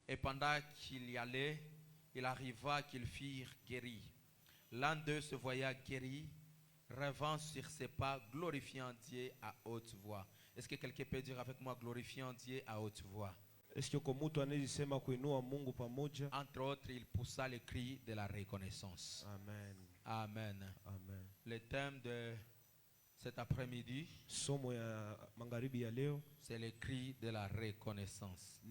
Et pendant qu'il y allait, il arriva qu'ils furent guéris. L'un d'eux se voya guéri, revint sur ses pas, glorifiant Dieu à haute voix. Est-ce que quelqu'un peut dire avec moi, glorifiant Dieu à haute voix? Entre autres, il poussa le cri de la reconnaissance. Amen. Amen. Amen. Le thème de cet après-midi, c'est le cri de la reconnaissance.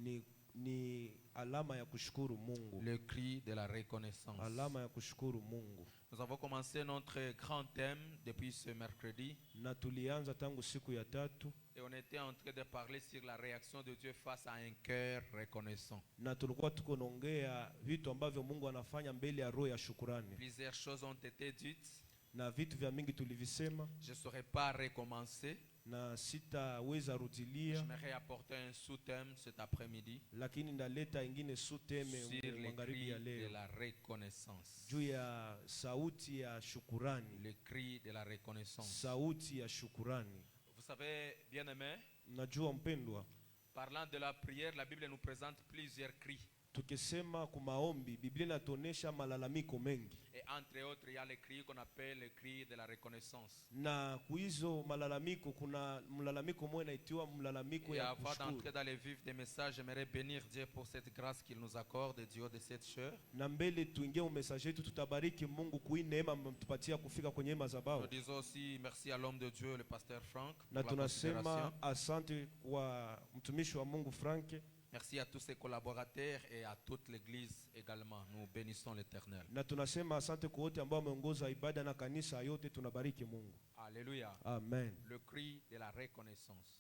Ni alama ya kushukuru Mungu. Le cri de la reconnaissance. Alama ya kushukuru Mungu. Nous avons commencé notre grand thème depuis ce mercredi. Na tulianza tangu siku ya tatu. Et on était en train de parler sur la réaction de Dieu face à un cœur reconnaissant. Na tulikuwa tukoongea vitu ambavyo Mungu anafanya mbele ya roho ya shukrani. Plusieurs choses ont été dites. Na vitu vya mingi tulivisema. Je ne saurais pas recommencer. Na sitaweza rudilia. J'aimerais apporter un sous-thème cet après-midi. Lakini ndaleta ingine sous-thème sur le magharibi ya cri leo. de la reconnaissance. Juu ya sauti ya shukrani. Le cri de la reconnaissance. Sauti ya shukrani. Vous savez, bien-aimés, najua mpendwa, parlant de la prière, la Bible nous présente plusieurs cris. Tukisema kumaombi, Biblia inatuonesha malalamiko mengi. Et entre autres, il y a le cri qu'on appelle le cri de la reconnaissance. Na kuizo malalamiko kuna mlalamiko mmoja inaitwa mlalamiko ya kushukuru. Et avant d'entrer dans les vifs des messages, j'aimerais bénir Dieu pour cette grâce qu'il nous accorde du haut de cette chair. Na mbele tuingie message yetu, tutabariki Mungu kwa neema mtupatia kufika kwenye madhabahu. Nous disons aussi merci à l'homme de Dieu, le pasteur Frank. Na tunasema asante kwa mtumishi wa Mungu Frank. Merci à tous ses collaborateurs et à toute l'église également. Nous bénissons l'Éternel. Na tunasema asante kwa wote ambao wameongoza ibada na kanisa yote, tunabariki Mungu. Alléluia. Amen. Le cri de la reconnaissance.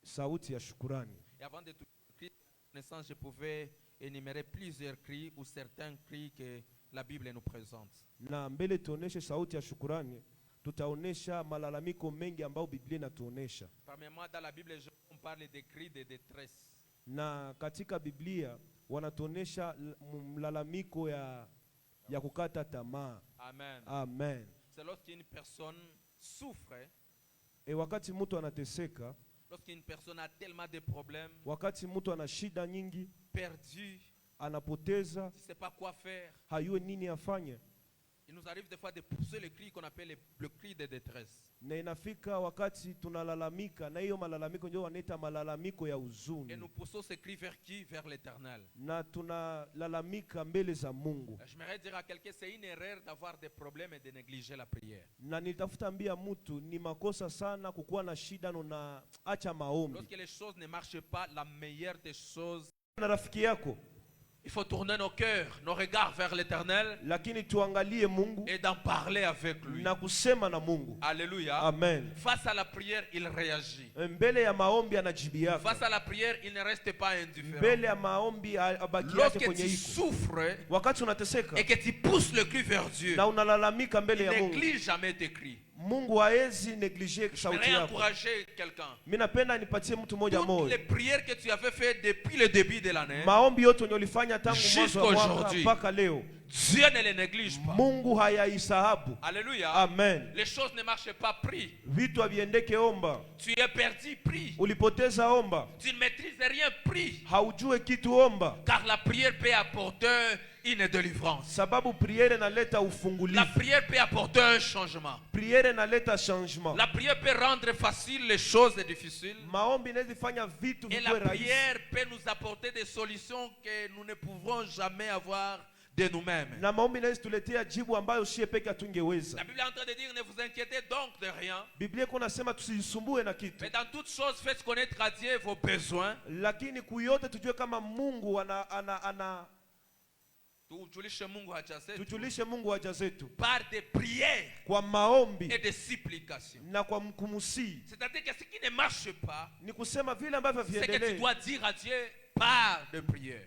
Sauti ya shukrani. Et avant de tout cri de reconnaissance, je pouvais énumérer plusieurs cris ou certains cris que la Bible nous présente. Na mbele tuoneshe sauti ya shukrani, tutaonesha malalamiko mengi ambao Biblia inatuonesha. Premièrement, dans la Bible, on parle des cris de détresse. Na katika Biblia wanatuonesha mlalamiko ya kukata tamaa. Amen. Amen. C'est lorsqu'une personne souffre. Et wakati mtu anateseka, lorsqu'une personne a tellement de problèmes, wakati mtu ana shida nyingi, perdu, anapoteza, ne sait pas quoi faire, hayue nini afanye. Il nous arrive des fois de pousser le cri qu'on appelle le cri de détresse. Na inafika wakati tunalalamika, na hiyo malalamiko ndio wanaita malalamiko ya huzuni. Et nous poussons ce cri vers qui? Vers l'Éternel. Na tunalalamika mbele za Mungu. J'aimerais dire à quelqu'un, c'est une erreur d'avoir des problèmes et de négliger la prière. Na nitafuta mbia mtu ni makosa sana kukuwa na shida na acha maombi. Lorsque les choses ne marchent pas, la meilleure des choses, na rafiki yako, il faut tourner nos cœurs, nos regards vers l'Éternel, lakini tuangalie Mungu et d'en parler avec lui. Na kusema na Mungu. Alléluia. Amen. Face à la prière, il réagit. Mbele ya maombi anajibiaka. Face à la prière, il ne reste pas indifférent. Mbele ya maombi abaki yake kwenye iko. Lorsque tu souffres, wakati unateseka, et que tu pousses le cri vers Dieu, na unalalamika mbele ya Mungu, ne néglige jamais tes cris. Mungu haezi négliger sauti yako. Encourager quelqu'un. Mimi napenda nipatie mtu mmoja moyo. Toutes les prières que tu avais fait depuis le début de l'année, maombi yote uliyofanya tangu mwanzo wa mwaka mpaka leo, Dieu ne les néglige pas. Mungu hayaisahabu. Alléluia. Amen. Les choses ne marchent pas, prie. Vitu haviendeke, omba. Tu es perdu, prie. Ulipoteza, omba. Tu ne maîtrises rien, prie. Haujue kitu, omba. Car la prière peut apporter une délivrance. Sababu prière inaleta ufungulivu. La prière peut apporter un changement. Prière inaleta changement. La prière peut rendre facile les choses difficiles. Maombi inazifanya vitu et la prière peut nous apporter des solutions que nous ne pouvons jamais avoir de nous-mêmes. Na maombi inazituletea jibu ambayo sie peke hatungeweza. La Bible est en train de dire, ne vous inquiétez donc de rien. Biblia iko nasema tusisumbue na kitu. Mais dans toutes choses faites connaître à Dieu vos besoins. Lakini kuyote tujue kama Mungu ana tujulishe Mungu haja zetu. Tujulishe Mungu haja zetu. Par des prières. Kwa maombi. Et des supplications. Na kwa kumsihi. C'est-à-dire que ce qui ne marche pas, ni kusema vile ambavyo viendelee. C'est que tu dois dire à Dieu par de prière.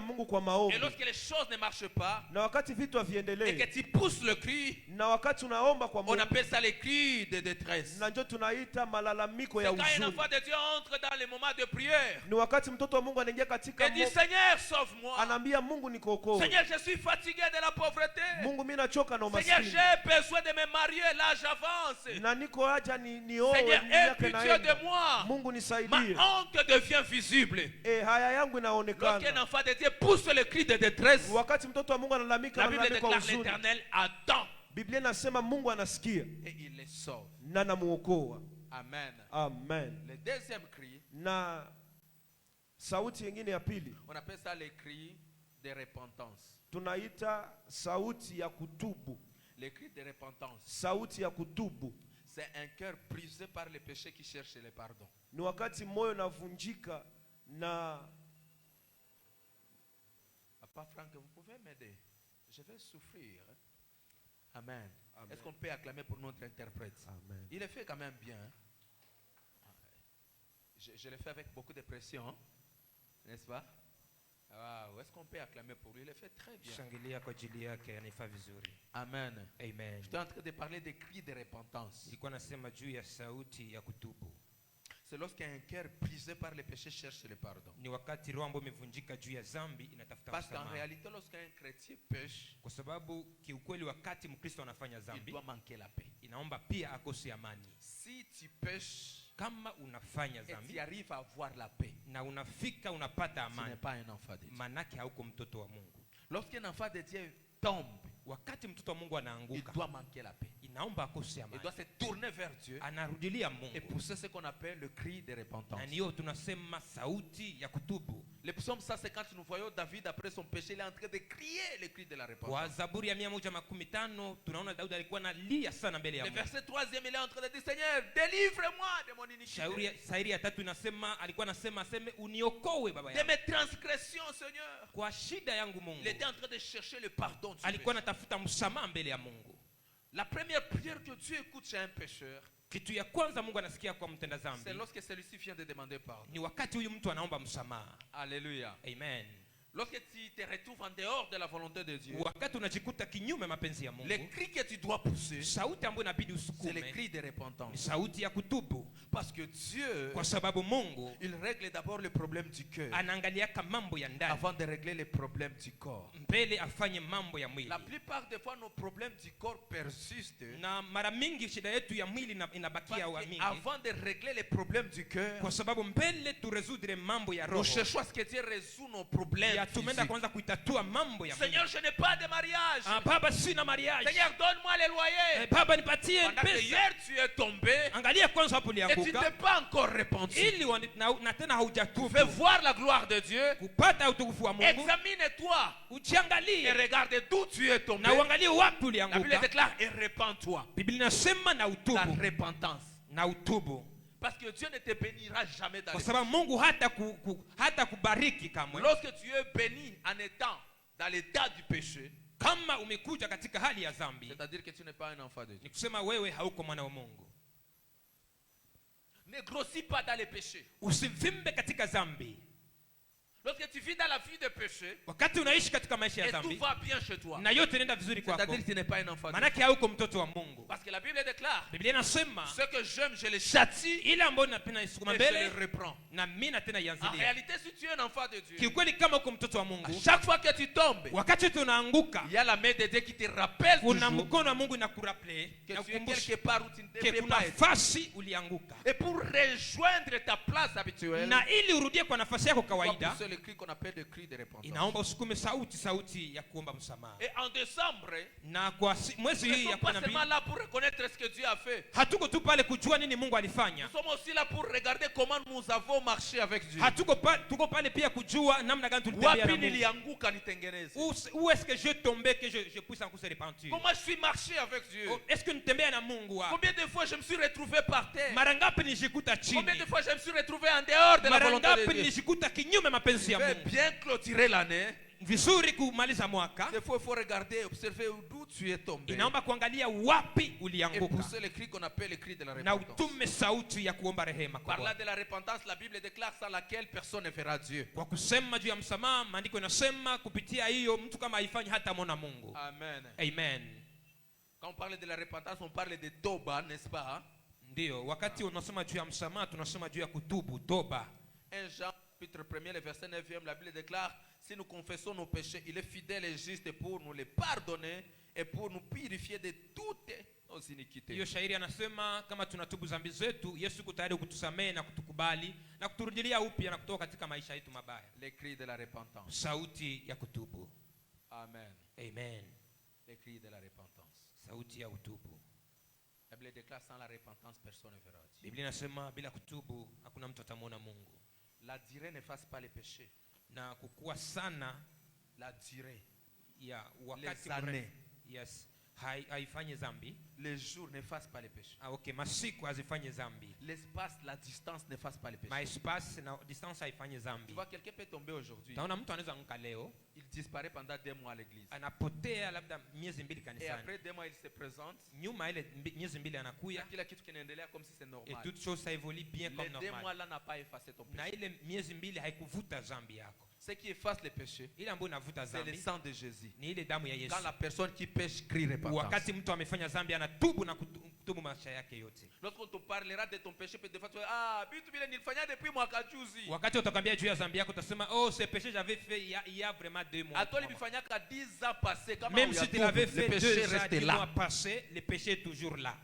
Mungu kwa maombi. Et lorsque les choses ne marchent pas, na wakati vitu haviendelee, et que tu pousses le cri, na wakati unaomba kwa Mungu, on appelle ça les cris de détresse. Na ndio tunaita malalamiko ya huzuni. Quand un enfant de Dieu entre dans les moments de prière, ni wakati mtoto wa Mungu anaingia katika dit Seigneur sauve-moi. Anaambia Mungu nikokoe. Seigneur, je suis fatigué de la pauvreté. Mungu mimi nachoka na umaskini. Seigneur, j'ai besoin de me marier, l'âge avance. Na niko haja nioe. Seigneur, aie pitié de moi. Mungu nisaidie. Ma honte devient visible. haya yangu Lorsqu'un inaonekana. enfant de Dieu pousse le cri de détresse, Wakati mtoto wa Mungu analalamika, la Bible analalamika kwa déclare huzuni, l'Éternel attend Biblia inasema Mungu anasikia et il les sauve. na anamuokoa. Amen. Amen. Le deuxième cri, Na sauti nyingine ya pili on appelle ça le cri de repentance. tunaita sauti ya kutubu. Le cri de repentance, Sauti ya kutubu c'est un cœur brisé par le péché qui cherche le pardon. ni wakati moyo unavunjika na Papa Franck, vous pouvez m'aider? Je vais souffrir. Amen. Amen. Est-ce qu'on peut acclamer pour notre interprète? Amen. Il le fait quand même bien. Je le fais avec beaucoup de pression, n'est-ce pas? Wow. Est-ce qu'on peut acclamer pour lui? Il le fait très bien. Shangilia kwa ajili yake, anifaa vizuri. Amen. Amen. J'étais en train de parler des cris de repentance. Nilikuwa nasema juu ya sauti ya kutubu. C'est lorsqu'un cœur brisé par le péché cherche le pardon. Ni wakati roho ambayo imevunjika juu ya dhambi inatafuta Parce qu'en msamaha. réalité, lorsqu'un chrétien pêche, Kwa sababu kiukweli wakati Mkristo anafanya il dhambi, doit manquer la paix. inaomba pia akose amani. Si tu pêches Kama unafanya et tu dhambi arrives à avoir la paix, na unafika unapata ce n'est amani, pas un enfant de Dieu. manake hauko mtoto wa Mungu. Lorsqu'un enfant de Dieu tombe, Wakati mtoto wa Mungu il anaanguka, doit manquer la paix. inaomba akose Il amani, doit se tourner vers Dieu anarudilia et Mungu, pousser ce qu'on appelle le cri de repentance. na niyo tunasema sauti ya kutubu. Le psaume 150, nous voyons David après son péché, il est en train de crier le cri de la Kwa repentance. Zaburi ya 115 tunaona Daudi alikuwa analia sana mbele ya Le Mungu. verset 3e, il est en train de dire, Seigneur, délivre-moi de mon iniquité, Shairi ya 3 inasema, alikuwa anasema aseme uniokoe baba de yangu mes transgressions, Seigneur. kwa shida yangu Mungu. Il était en train de chercher le pardon du Alikuwa péché. anatafuta msamaha mbele ya Mungu. La première prière que Dieu écoute chez un pécheur, Kitu ya kwanza Mungu anasikia kwa mtenda c'est dhambi lorsque celui-ci vient de demander pardon. ni wakati huyu mtu anaomba msamaha. Alléluia. Amen. Lorsque tu te retrouves en dehors de la volonté de Dieu, Wakati unajikuta kinyume mapenzi ya Mungu, le cri que tu dois pousser, sauti ambayo inabidi c'est le usukume cri de ni repentance. sauti ya kutubu, Parce que Dieu, kwa sababu Mungu il règle d'abord le problème du cœur anaangaliaka mambo ya ndani avant de régler les problèmes du corps. mbele afanye mambo ya mwili. La plupart des fois, nos problèmes du corps persistent Na mara mingi shida yetu ya mwili inabakia wa parce mingi, qu'avant de régler les problèmes du cœur, kwa sababu mbele turesudre mambo ya nous roho cherchons à ce que Dieu résout nos problèmes ya tumeenda physiques. kwanza kuitatua mambo ya mwili. Seigneur, je n'ai pas de mariage. Ah, baba sina mariage. Seigneur, donne-moi les loyers. Baba nipatie Pendant que pesa. hier tu es tombé Angalia kwanza hapo et tu n'es ulianguka pas encore repenti. ili na tena Tu haujatubu veux voir la gloire de Dieu? kupata utukufu wa Mungu. Examine-toi et Ujiangalie regarde d'où tu es tombé. na uangalie wapi La Bible ulianguka. déclare et repens-toi. Biblia inasema na La utubu, repentance. na utubu, Parce que Dieu ne te bénira jamais dans kwa les sababu Mungu hata kubariki kamwe Lorsque tu es béni en étant dans l'état du péché, kama umekuja katika hali ya dhambi. c'est-à-dire que tu n'es pas un enfant de Dieu. Ni kusema wewe hauko mwana wa Mungu. Ne grossis pas dans les péchés. Usivimbe katika dhambi. Lorsque tu vis dans la vie de péché Wakati unaishi katika maisha ya et tout dhambi va bien chez toi, na yote inaenda vizuri kwako, c'est-à-dire que tu n'es pas un enfant de Dieu. manake hauko mtoto wa Mungu. Parce que la Bible déclare, Biblia inasema ce que j'aime, je le châtie ile ambayo napenda isukuma et je mbele le reprends. na mimi na tena En ianzilia. réalité, si tu es un enfant de Dieu, Kiukweli kama uko mtoto wa Mungu, à chaque fois que tu tombes, wakati tunaanguka, il y a la main de Dieu qui te rappelle kuna toujours mkono wa Mungu inakurapple que na tu es kukumbusha quelque part où tu ne ke devrais kuna pas être. nafasi ulianguka, Et pour rejoindre ta place habituelle, na ili urudie kwa nafasi yako tu dois kawaida, pousser le cri qu'on appelle le cri de repentance. inaomba usukume sauti ya kuomba msamaha. Et en décembre, Na kwa mwezi nous ne hii ya sommes pas 12 seulement là pour reconnaître ce que Dieu a fait. hatuko tu pale kujua nini Mungu alifanya. Nous sommes aussi là pour regarder comment nous avons marché avec Dieu. Tuko pale pia kujua namna gani tulitembea na Wapi Mungu. nilianguka nitengeneze. Où est-ce que je tombé que je puisse encore se repentir? Comment je suis marché avec Dieu. Est-ce que nitembea na Mungu? Combien de fois je me suis retrouvé par terre. Mara ngapi nijikuta chini? Combien de fois je me suis retrouvé en dehors de la Mara volonté ngapi de Dieu. nijikuta kinyume mapenzi Je ya vais Mungu? bien clôturer l'année. Vizuri kumaliza mwaka, Des fois, il faut regarder, observer d'où tu es tombé. inaomba kuangalia wapi Et ulianguka pousser le cri qu'on appelle le cri de la na repentance. utume sauti ya kuomba rehema kwa Par là Bwana. de la repentance, la Bible déclare sans laquelle personne ne verra Dieu. Kwa kusema juu ya msamaha, maandiko inasema kupitia hiyo mtu kama haifanyi hata mona Mungu. Amen. Amen. Quand on parle de la repentance, on parle de toba, n'est-ce pas? Ndio, wakati unasema juu ya msamaha, tunasema juu ya kutubu, toba. 1 Jean, chapitre 1er, le verset 9e, la Bible déclare, si nous confessons nos péchés, il est fidèle et juste pour nous les pardonner et pour nous purifier de toute nos iniquités. Hiyo shairi anasema kama tunatubu dhambi zetu, Yesu yuko tayari kutusamehe na kutukubali na kuturudilia upya na kutoka katika maisha yetu mabaya. Les cris de la repentance. Sauti ya kutubu. Amen. Amen. Les cris de la repentance. Sauti ya kutubu. La Bible déclare sans la repentance personne ne verra Dieu. Biblia inasema bila kutubu hakuna mtu atamuona Mungu. La durée n'efface pas les péchés. Na kukua sana La durée, ya wakati les années, mrefu, yes, haifanye dhambi. les jours n'effacent pas les péchés. Okay, masiku hazifanye dhambi. L'espace, la distance n'efface pas les péchés. Maespace na distance haifanye Tu dhambi. vois, quelqu'un peut tomber aujourd'hui. Taona mtu anaweza anguka leo, Il disparaît pendant 2 mois à l'église. anapotea labda miezi mbili Et kanisani. après 2 mois, il se présente. Nyuma ile miezi mbili anakuya, Kila kitu kinaendelea comme si c'est et normal. toute chose ça évolue bien Les comme 2 mois normal. là n'a pas effacé ton Na péché. ile miezi mbili haikuvuta dhambi yako. Ce qui efface les péchés, Ile ambayo inavuta c'est le dhambi sang de Jésus. ni ile damu ya Yesu. Quand la personne qui pêche crie repentance. Wakati mtu amefanya dhambi anatubu na kutubu maisha yake yote. Lorsqu'on te parlera de ton péché, peut-être tu vas dire, ah, bitu vile nilifanya depuis mwaka juzi. Wakati utakwambia juu ya dhambi yako utasema oh ce péché j'avais fait il y a vraiment 2 mois. Atoli bifanyaka 10 ans passés, kama Même si tu l'avais fait le 2 péché ans, reste 10 mois là. passés, le péché est toujours là.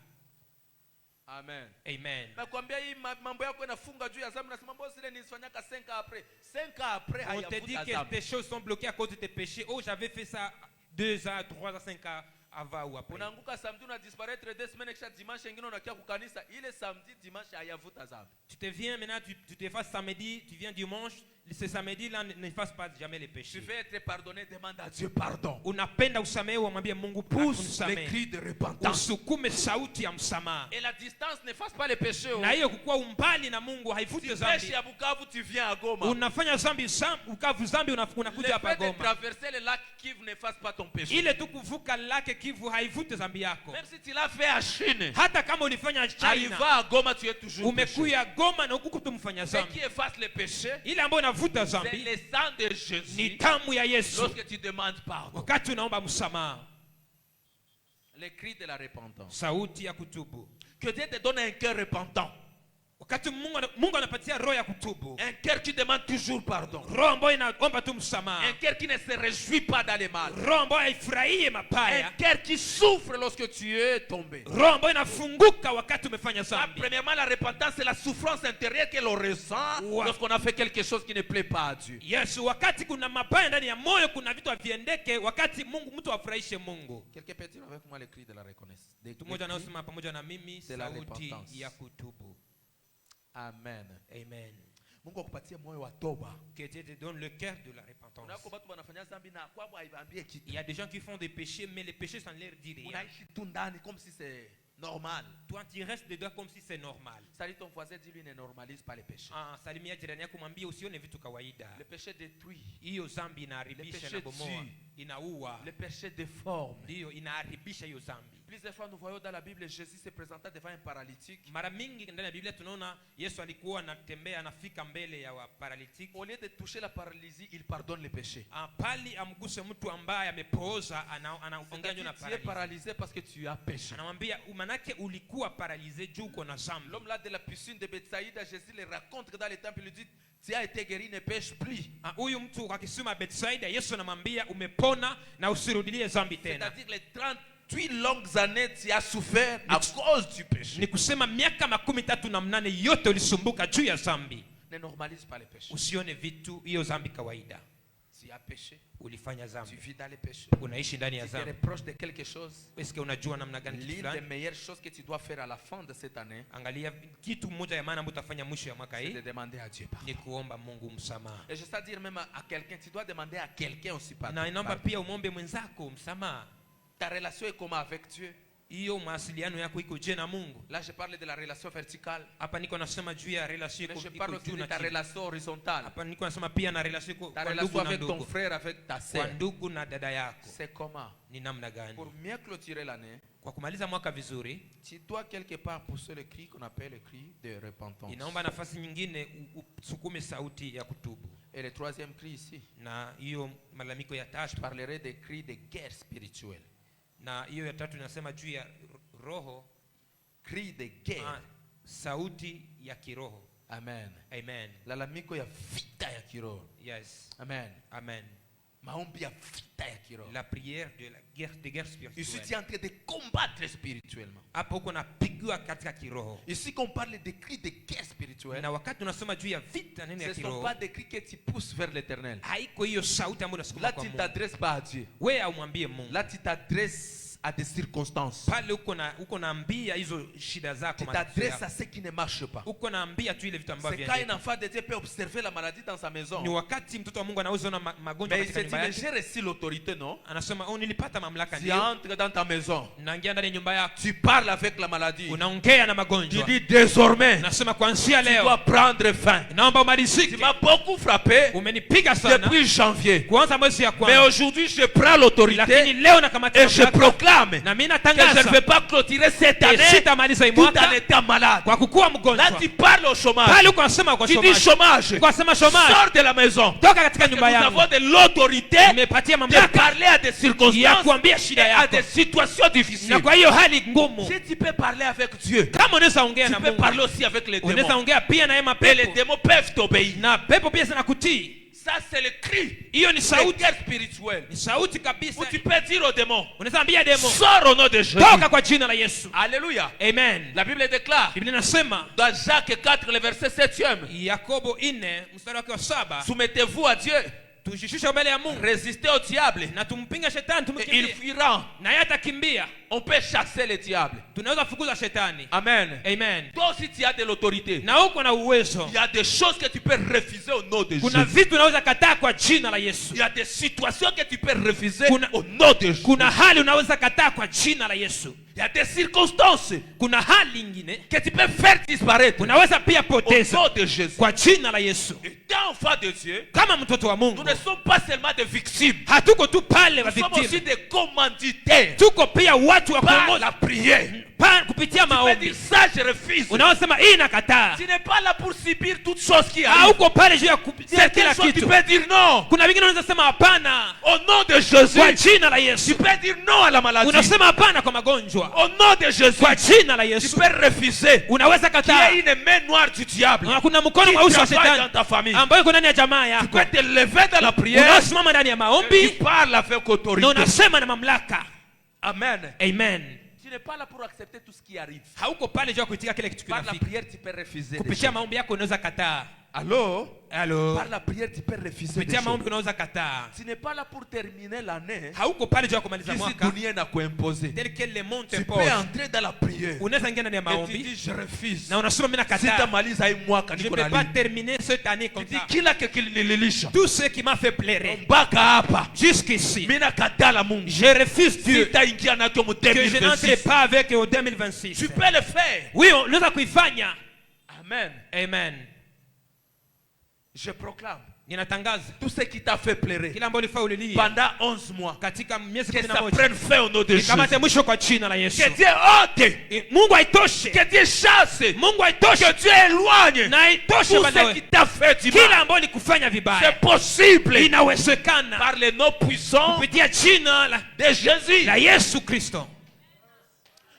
Amen. Amen. Nakwambia hii mambo yako inafunga juu ya dhambi, nasema mbona zile nilifanyaka 5 ans après. 5 ans après On te dit hayavuta que dhambi. tes choses sont bloquées à cause de tes péchés. Oh, j'avais fait ça 2 ans, 3 ans, 5 ans avant ou après. Unaanguka samedi una disparaître 2 semaines kisha dimanche nyingine unakia kukanisa, ile samedi dimanche hayavuta dhambi. Tu te viens maintenant, tu te fasses samedi, tu viens dimanche. Ce samedi-là ne fasse pas jamais les Tu péchés. veux être pardonné, demande à Dieu pardon. Unapenda usamehe, umwambie Mungu Pousse les unisamehe. cris de repentance. Usukume sauti ya msamaha. Et la distance n'efface pas les péchés. Na hiyo kukuwa umbali na Mungu Tu haivute pêches dhambi. à Bukavu, tu viens à Goma. Unafanya dhambi ukavu dhambi Le unakuja hapa fait de Goma. traverser le lac Kivu n'efface pas ton péché. Ile tu kuvuka lake Kivu haivute dhambi yako. Même si tu l'as fait à Chine, Hata kama ulifanya China, arriva à Goma, tu es toujours péché. umekuya Goma na huku tumfanya Ce qui dhambi. efface les péchés, Ile ambayo inavuta c'est dhambi le sang de ni Jésus. damu ya Yesu. Lorsque tu demandes pardon, Wakati unaomba msamaha, les cris de la repentance. sauti ya kutubu. Que Dieu te donne un cœur repentant, Wakati Mungu anapatia roho ya kutubu, un cœur qui demande toujours pardon, roho ambayo inaomba tu msamaha, un cœur qui ne se réjouit pas dans le mal, roho ambayo haifurahie un mabaya, cœur qui souffre lorsque tu es tombé. roho ambayo inafunguka wakati umefanya Ça, dhambi. premièrement, la repentance, c'est la souffrance intérieure que l'on ressent Ouais. lorsqu'on a fait quelque chose qui ne plaît pas à Dieu. Yesu, wakati kuna mabaya ndani ya moyo, kuna vitu haviendeke, wakati mtu afurahishe Mungu. Quelqu'un peut dire avec moi les cris de la reconnaissance. Mtu mmoja anayosema pamoja na mimi, de la sauti repentance. ya kutubu. Amen. Amen. Mungu akupatie moyo wa toba. Que Dieu te donne le cœur de la repentance. Unako watu wanafanya dhambi na kwabo haibambie kitu. Il y a des gens qui font des péchés, mais les péchés sans leur dire rien. Unaishi tu ndani comme si c'est normal. Toi, tu restes dedans comme si c'est normal. Salut ton voisin, dis-lui ne normalise pas les péchés. Ah, salimia jirani yako, mwambie usione vitu kawaida. Le péché détruit. Hiyo dhambi Le inaharibisha péché na bomoa, tue. inaua, Le péché déforme. ndio inaharibisha hiyo dhambi. Plusieurs fois nous voyons dans la Bible Jésus se présentant devant un paralytique. Mara mingi ndani ya Biblia tunaona Yesu alikuwa anatembea, anafika mbele ya paralytique. Au lieu de toucher la paralysie, il pardonne les péchés. Pali amguse mtu ambaye amepooza, anaongea na Tu es paralysé parce que tu as péché. anamwambia manake ulikuwa paralysé juu uko na dhambi. L'homme là de la piscine de Bethsaïda, Jésus le raconte que dans le temple, il lui dit, tu as été guéri, ne pêche plus. Huyu mtu kwa kisima Bethsaida, Yesu anamwambia umepona na usirudilie dhambi tena. C'est-à-dire les 38 longues années tu as souffert à cause du péché. Ni kusema miaka 38 yote ulisumbuka juu ya dhambi. Ne normalise pas les péchés. Usione vitu hiyo dhambi kawaida. Tu as péché, Ulifanya tu dhambi, vis dans les péchés. unaishi ndani ya Tu te dhambi. reproches de quelque chose. Est-ce que unajua namna gani kitu L'une des fulani? meilleures choses que tu dois faire à la fin de cette année, Angalia kitu moja ya maana ambacho utafanya mwisho ya mwaka c'est de hii demander à Dieu pardon. ni kuomba Mungu msamaha. Et je sais dire même à quelqu'un, tu dois demander à quelqu'un aussi pardon. Na inaomba pia umombe mwenzako msamaha. Ta relation est comment avec Dieu? Hiyo mawasiliano yako iko je na Mungu? Là, je parle de la relation verticale. Hapa niko nasema juu ya relation Mais je iko parle aussi juu de na ta chini. relation horizontale. Hapa niko nasema pia na relation iko Ta kwa relation ndugu na avec ton ndugu. frère, avec ta Kwa sœur. ndugu na dada yako. C'est comment? Ni namna gani? Pour mieux clôturer l'année, Kwa kumaliza mwaka vizuri, tu dois quelque part pousser le cri qu'on appelle le cri de repentance. inaomba nafasi nyingine usukume sauti ya kutubu. Et le troisième cri ici, Na hiyo malalamiko ya je tatu, parlerai des cris de guerre spirituelle. na hiyo ya tatu inasema juu ya roho, Cri de guerre. sauti ya kiroho. Amen. Amen. Lalamiko ya vita ya kiroho. Yes. Amen. Amen. maombi ya vita ya kiroho. La prière de la guerre, de guerre Ici tu es spirituelle. en train de combattre spirituellement. Hapo uko napigiwa katika kiroho. Ici qu'on parle de cris de guerre spirituelle, Na wakati tunasoma juu ya vita nene ce ya ne sont kiroho, pas des cris que tu pousses vers l'éternel. haiko hiyo sauti ambayo unasukuma Là kwa tu ne Mungu. t'adresses pas à Dieu. Wewe umwambie Mungu. Là tu t'adresses à des circonstances. Pale uko naambia hizo shida zako, Tu matatizo t'adresses yako. à ce qui ne marche pas. Uko naambia tu ile vitu ambavyo C'est quand un vinaenda. enfant de Dieu peut observer la maladie dans sa maison. Ni wakati mtoto wa Mungu anaweza ona magonjwa Mais il katika se dit, nyumba mais yake. j'ai reçu l'autorité, non? Anasema, "Oh, nilipata mamlaka Tu ndio." entres dans ta maison. Naingia ndani ya nyumba yako. Tu parles avec la maladie. Unaongea na Tu magonjwa. dis désormais, Nasema kuanzia tu leo dois prendre fin. naomba Tu umalizike. m'as beaucoup frappé Umenipiga sana depuis janvier. kuanza mwezi ya Mais kwanza. aujourd'hui, je prends l'autorité Lakini leo nakamata et je mamlaka proclame na mimi que je ne natangaza vais pas clôturer cette année sitamaliza hii tout en mwaka étant malade. kwa kukuwa Là, mgonjwa. tu parles au chômage. Pale uko nasema kwa Tu dis chômage. chômage. Uko nasema chômage. Sors de la maison. Toka katika Parce que nyumba nous yangu. avons de l'autorité Nimepatia de mamlaka parler à des ya circonstances kuambia shida et à yako. des situations difficiles. Na kwa hiyo hali ngumu, Si tu peux parler avec Dieu, kama unaweza ongea tu na peux Mungu, parler aussi avec les unaweza démons. ongea pia na yeye Et les mapepo. démons peuvent t'obéir. Na pepo pia zinakutii. Ça, c'est le cri Hiyo ni de sauti. guerre spirituelle. Ni sauti kabisa. Où tu peux dire aux démons, Unaweza ambia demo, sors au nom de Jésus. toka kwa jina la Yesu. Alléluia. Amen. La Bible déclare Biblia inasema dans Jacques 4, le verset 7e, Yakobo 4 mstari wake wa 7, soumettez-vous à Dieu, tujishushe mbele ya Mungu résistez au diable na tumpinga shetani, et il tumkimbie fuira. na yeye atakimbia. On peut chasser le diable. Tunaweza fukuza shetani. Amen. Amen. Toi aussi, tu as de l'autorité. Na uko na uwezo. Il y a des choses que tu peux refuser au nom de Kuna Jésus. vitu unaweza kataa kwa jina la Yesu. Il y a des situations que tu peux refuser Kuna- au nom de Jésus. Kuna hali unaweza kataa kwa jina la Yesu. Il y a des circonstances Kuna hali nyingine que tu peux faire disparaître unaweza pia au poteza nom de Jésus. kwa jina la Yesu. Étant enfant de Dieu, Kama mtoto wa nous Mungu, ne sommes pas seulement des victimes. hatuko tu pale wa Nous sommes aussi victime, des commanditaires tuko pia watu wa par kuongoza la prière. kupitia Tu peux maombi. dire ça, je refuse. Unaosema hii nakataa, Tu n'es pas là pour subir toutes choses qui arrivent. hauko pale juu ya kupitia Certaines kila choses, tu kitu. peux dire non. Kuna wengine wanaweza sema hapana Au nom de Jésus, kwa jina la tu Yesu. peux dire non à la maladie. Unasema hapana kwa magonjwa Au nom de Jésus, kwa jina la tu Yesu. peux refuser Unaweza qu'il y kataa. ait une main noire du diable Na kuna mkono qui mweusi wa travaille dans shetani ta famille. ambayo iko ndani ya jamaa Tu yako. peux te lever dans la prière Unasimama ndani ya et maombi tu parles avec na autorité. unasema na mamlaka. Amen. Amen. Tu n'es pas là pour accepter tout ce qui arrive. Hauko pale juu ya kuitika kile kitu Par la kinafika. prière, tu peux refuser. des Kupitia choses. maombi yako unaweza kataa. Allô? Halo. Par la prière, tu peux refuser. des Kupitia maombi choses. unaweza kataa. Tu n'es pas là pour terminer l'année. Hauko pale juu ya kumaliza Ici, mwaka. dunia na kuimposer. Tel que le monde te Tu peux pose. entrer dans la prière. Unaweza ingia ndani ya Et tu maombi dis, je refuse. na unasema mimi nakataa. Sitamaliza hii mwaka Je niko ne na peux pas lini. terminer cette année Tu comme dis ça. kila kilinilisha Tout ce qui m'a fait pleurer mpaka hapa jusqu'ici, mimi nakatala Mungu. je refuse Dieu Sitaingia nacho mu que je n'entre 2026. pas avec au 2026. Tu peux le faire. Oui, unaweza kuifanya. Amen. Amen. Je proclame Ninatangaza tout ce qui t'a fait pleurer kila ambacho ulifaa ulilia pendant 11 mois, katika miezi que ça 11, prenne fin au nom de Jésus. ikamate mwisho kwa jina la Yesu. Que Dieu ôte, Mungu aitoshe, que Dieu chasse, Mungu aitoshe que Dieu éloigne na aitoshe tout Bwana ce wewe. qui t'a fait du Kila mal. ambacho likufanya C'est vibaya possible inawezekana par le nom puissant kupitia jina de Jésus. la Yesu Kristo.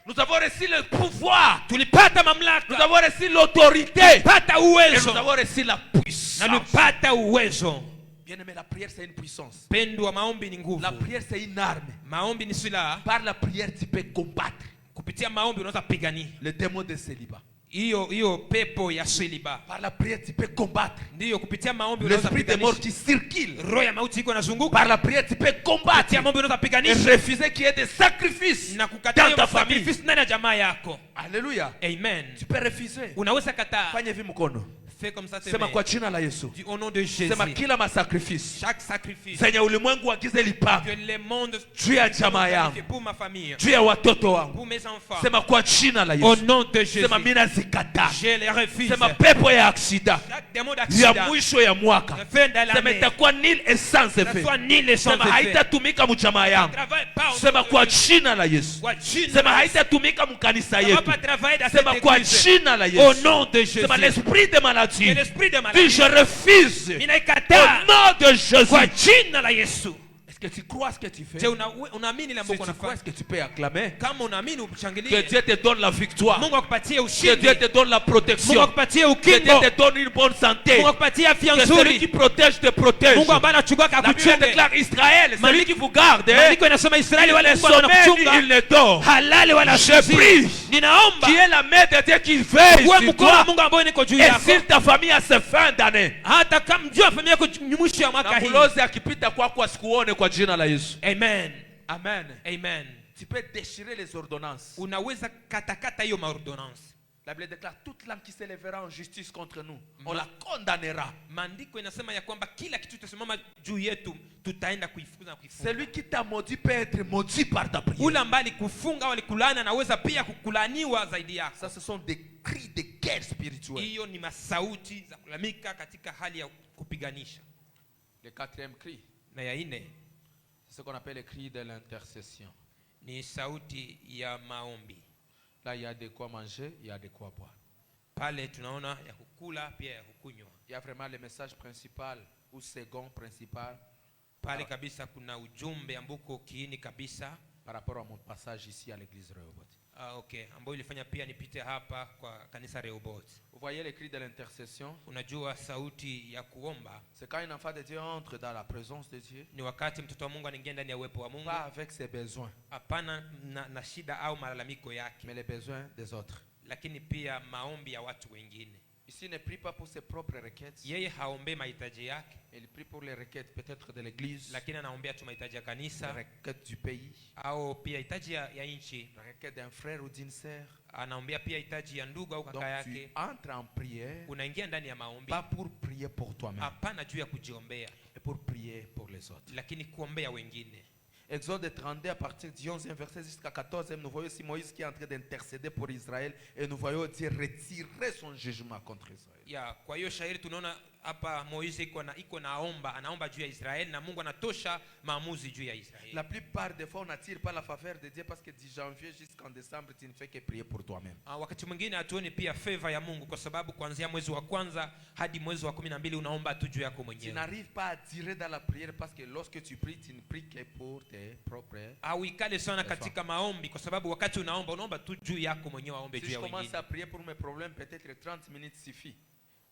Nous avons reçu le pouvoir, Tulipata nous mamlaka, avons reçu l'autorité pata et nous uwezo avons reçu la na puissance. tulipata uwezo. Bien aimé, la prière c'est une puissance. Pendwa, maombi ni nguvu. La prière c'est une arme. Maombi ni silaha. Par la prière tu peux combattre Kupitia maombi unaweza pigania le démon de célibat. hiyo pepo ya seliba. Par la prière tu peux combattre Ndiyo, kupitia maombi unaweza l'esprit de mort piganisha qui circule. roho ya mauti iko nazunguka. Par la prière tu peux combattre Kupitia maombi unaweza et piganisha refuser qu'il y ait des sacrifices na kukataa dans hiyo ta famille. sacrifice ndani ya jamaa yako. Alléluia. Amen. Tu peux refuser. Unaweza kataa. Fanya hivi mkono. Fais comme ça, Sema kwa jina la Yesu. du au nom de Jésus. Sema kila masacrifice Chaque sacrifice zenye ulimwengu wagize que lipange le monde juu ya jamaa yangu, pour ma famille, juu ya watoto wangu, pour mes enfants, sema kwa jina la au Yesu. nom de Jésus, Sema mimi nazikataa. je les refuse. Sema pepo ya aksida Chaque démon ya d'accident, mwisho ya mwaka, fin de sema l'année, itakuwa nil et sans ça effet. soit nul et sans Sema effet. haitatumika mjamaa yangu. Travaille pas au Sema nom de kwa Jésus. jina la Yesu. Kwa jina Sema la Yesu. haitatumika mkanisa Ça va yetu. pas travailler dans Sema cette kwa église. jina la Au Yesu. nom de Jésus. Sema l'esprit de maladie. Que l'esprit de Dis maladie, je refuse. Au ninaikataa nom de Jésus. kwa jina la Yesu. Est-ce que tu crois ce que tu fais, Je unaamini ile si Mungu tu crois anafanya? ce que tu peux acclamer, Kama unaamini que ushangilie. Dieu te donne la victoire, Mungu akupatie que ushindi. Dieu te donne la Mungu protection, akupatie que Dieu ukingo. te donne une bonne santé, Mungu akupatie afya que celui qui nzuri. protège te protège. Mungu ambaye anachunga La Bible akakuchunge. déclare Israël, celui qui vous garde, Maandiko yanasema Israeli wale il Mungu ne sommeille, anakuchunga. il ne dort. Halali wala Je prie. sinzii. Ninaomba Qui est la main de Dieu qui veille kuwa sur mkono wa toi Mungu ambao niko juu et yako. sur ta famille à cette fin d'année. Hata kama mjua familia yako ni mwisho ya mwaka Na hii. bulozi akipita kwako asikuone kwa jina la Yesu. Amen. Amen. Amen. Tu peux déchirer les ordonnances. Unaweza katakata hiyo maordonance. La Bible déclare toute langue qui s'élèvera en justice contre nous, on la condamnera. Maandiko inasema ya kwamba kila kitu kitasimama juu yetu tutaenda kuifukuza na kuifunga. Celui qui t'a maudit peut être maudit par ta prière. Ule ambaye alikufunga au alikulana anaweza pia kukulaaniwa zaidi yako. Ça, ce sont des cris de guerre spirituelle. Hiyo ni masauti za kulalamika katika hali ya kupiganisha. Le quatrième cri, Na ya nne c'est ce qu'on appelle le cri de l'intercession. ni sauti ya maombi. Là, il y a de quoi manger, il y a de quoi boire. Pale tunaona ya kukula pia ya kukunywa. Il y a vraiment le message principal ou second principal Pale kabisa kuna ujumbe ambako kiini kabisa par rapport à mon passage ici à l'église Rehoboth. okay, ambayo ilifanya pia nipite hapa kwa kanisa Rehoboth. Vous voyez le cri de l'intercession? Unajua sauti ya kuomba C'est quand un enfant de Dieu entre dans la présence de Dieu, ni wakati mtoto wa Mungu anaingia ndani ya uwepo wa Mungu, pas avec ses besoins, hapana na shida au malalamiko yake, mais les besoins des autres. lakini pia maombi ya watu wengine. Ici, il ne prie pas pour ses propres requêtes, Yeye haombei mahitaji yake, il prie pour les requêtes peut-être de l'église, lakini anaombea tu mahitaji ya les kanisa requêtes du pays, au pia hitaji ya nchi. la requête d'un frère ou d'une sœur. Anaombea pia hitaji ya ndugu au Donc kaka tu yake. entres en prière, Unaingia ndani ya maombi pas pour prier pour toi-même, hapana juu ya kujiombea, mais pour prier pour les autres. lakini kuombea wengine. Exode 32 à partir du 11e verset jusqu'à 14e, nous voyons aussi Moïse qui est en train d'intercéder pour Israël et nous voyons Dieu retirer son jugement contre Israël. Ya, kwa hiyo shairi tunaona hapa Moize iko anaomba juu ya Israeli na Mungu anatosha maamuzi juu ya Israeli. La plupart des fois on n'attire pas la faveur de Dieu parce que du janvier jusqu'en décembre tu ne fais que prier pour toi-même. Wakati mwingine hatuoni pia favor ya Mungu kwa sababu kuanzia mwezi wa kwanza hadi mwezi wa 12 unaomba tu juu yako Tu mwenyewe. n'arrives pas à tirer dans la prière parce que lorsque tu pries, tu ne pries que pour tes propres. Ikale sana katika maombi kwa sababu wakati unaomba tu juu yako mwenyewe, aombe Si juu je ya commence wengine. à prier pour mes problèmes, peut-être 30 minutes suffit.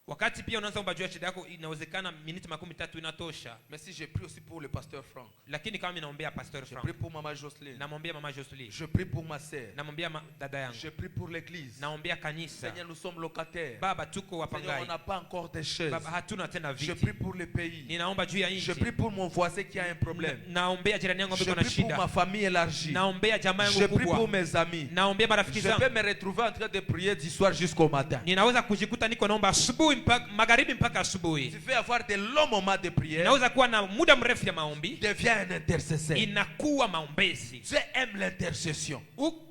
Wakati pia unaanza omba juu ya shida yako, inawezekana miniti 30 inatosha. Mais si je prie aussi pour le pasteur Franck, Lakini kama ninaombea Pastor je Frank, prie pour maman Jocelyne, namwombea mama Jocelyn, je prie pour ma sœur, namwombea dada yangu, je prie pour l'église. naombea kanisa. Seigneur, nous sommes locataires. Baba, tuko Seigneur, on wapangai. n'a pas encore de chaises. Baba, hatuna tena Je viti. prie pour le pays. Ninaomba juu ya Je nchi. prie pour mon voisin qui a un problème. Naombea jirani yangu Je ambaye prie kuna pour ma shida. famille élargie. Naombea jamaa Je yangu prie pour kubwa. mes amis. Naombea marafiki Je zangu. peux me retrouver en train de prier du soir jusqu'au matin. Ninaweza kujikuta niko naomba asubuhi mpaka magharibi mpaka asubuhi. Tu fais avoir de longs moments de prière. Naweza kuwa na muda mrefu ya maombi. Deviens un intercesseur. Inakuwa maombezi. Dieu aime l'intercession.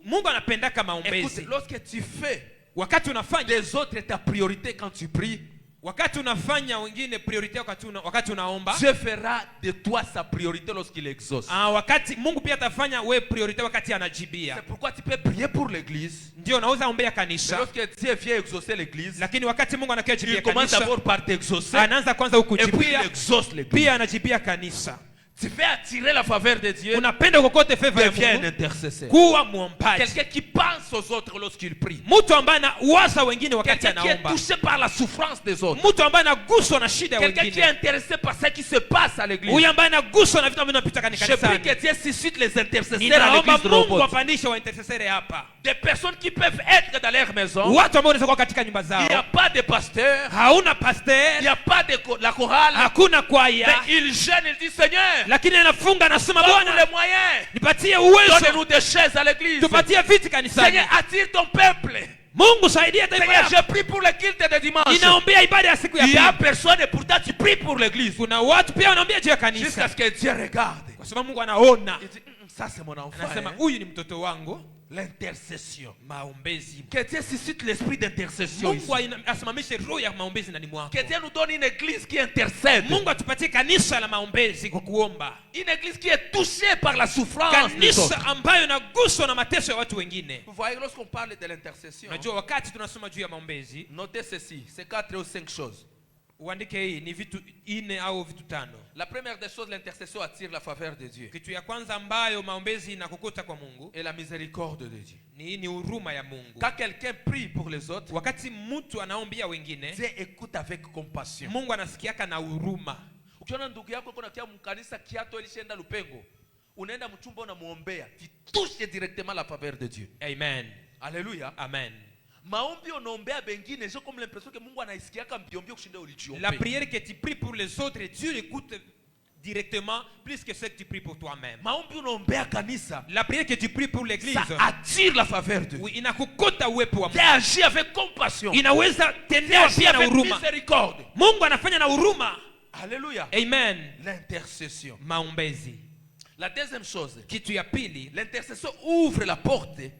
Mungu anapendaka Écoute, maombezi. lorsque tu fais Wakati unafanya des autres ta priorité quand tu pries, wakati unafanya wengine priority wakati unaomba, Dieu fera de toi sa priorité lorsqu'il exauce. wakati Mungu pia atafanya we priority wakati C'est anajibia. pourquoi tu peux prier pour l'église. Ndio unaweza ombea Mais kanisa, lorsque Dieu vient exaucer l'église, lakini wakati Mungu anakia jibia il commence kanisa, d'abord par t'exaucer anaanza kwanza et puis il ukujibia, exauce l'église. pia anajibia kanisa. Tu fais attirer la faveur de Dieu, Unapenda kokote favor ya deviens un Mungu, intercesseur. kuwa muombaji. Quelqu'un qui pense aux autres lorsqu'il prie. Mtu ambaye anawaza wengine wakati Quelqu'un qui est anaomba. touché par la souffrance des autres. Mtu ambaye anaguswa na shida ya Quelqu'un qui est wengine. intéressé par ce qui se passe à l'église. Huyu ambaye anaguswa na vitu ambavyo vinapita Je prie kanisani. que Dieu suscite les intercesseurs à Ninaomba l'église de Mungu Rehoboth. apandishe wa intercessors hapa. Des personnes qui peuvent être dans leur maison. Watu ambao wanaweza kuwa katika nyumba zao. Il n'y a pas de pasteur. Hauna Il n'y pastor, a pas de la chorale. hakuna kwaya. Mais il gêne, il dit Seigneur, Lakini anafunga anasema donne-nous Bwana, les moyens. nipatie uwezo. Donne-nous des chaises à l'église. Tupatie viti kanisani. Seigneur, attire ton peuple. Mungu saidia taifa Seigneur, lako. je prie pour le culte de dimanche. Ninaombea ibada ya siku ya Il y a pili. personne et pourtant tu pries pour l'église. Kuna watu pia wanaombea juu ya Jusqu'à kanisa. ce que Dieu regarde. Kwa sababu Mungu anaona. Il dit, ça c'est mon enfant. Anasema Hein? huyu ni mtoto wangu. L'intercession. Maombezi. Que Dieu suscite l'esprit d'intercession ici. Mungu asimamishe roho ya maombezi ndani mwako. Que Dieu nous donne une église qui intercède. Mungu atupatie kanisa la maombezi kwa kuomba. Une église qui est touchée par la souffrance des Kanisa autres. ambayo inaguswa na mateso ya watu wengine. Vous voyez, lorsqu'on parle de l'intercession, Unajua wakati tunasoma juu ya maombezi, notez ceci, c'est 4 ou 5 choses. Uandike hii ni vitu 4 au vitu 5. La première des choses, l'intercession attire la faveur de Dieu. Kitu ya kwanza ambayo maombezi inakukuta kwa Mungu Et la miséricorde de Dieu. ni huruma ya Mungu. Quand quelqu'un prie pour les autres, Wakati mtu anaombia wengine, Dieu écoute avec compassion. Mungu anasikiaka na huruma. Ukiona ndugu yako kuna kia mkanisa kiato ilishaenda lupengo, unaenda mchumba unamuombea, tu touches directement la faveur de Dieu. Amen. Alléluia. Amen. Maombi unaombea bengine, j'ai comme l'impression que Mungu anaisikiaka mbiombio kushinda ulijiombe. La prière que tu pries pour les autres, Dieu l'écoute directement plus que ce que tu pries pour toi-même. Maombi unaombea kanisa, La prière que tu pries pour l'église, ça attire la faveur de Dieu. oui, inakukuta uwepo wa Dieu Mungu. agit avec compassion. Inaweza tendea Agit pia na avec huruma. miséricorde. Mungu anafanya na huruma. Alléluia. Amen. L'intercession. Maombezi. La deuxième chose, Kitu ya pili, l'intercession ouvre la porte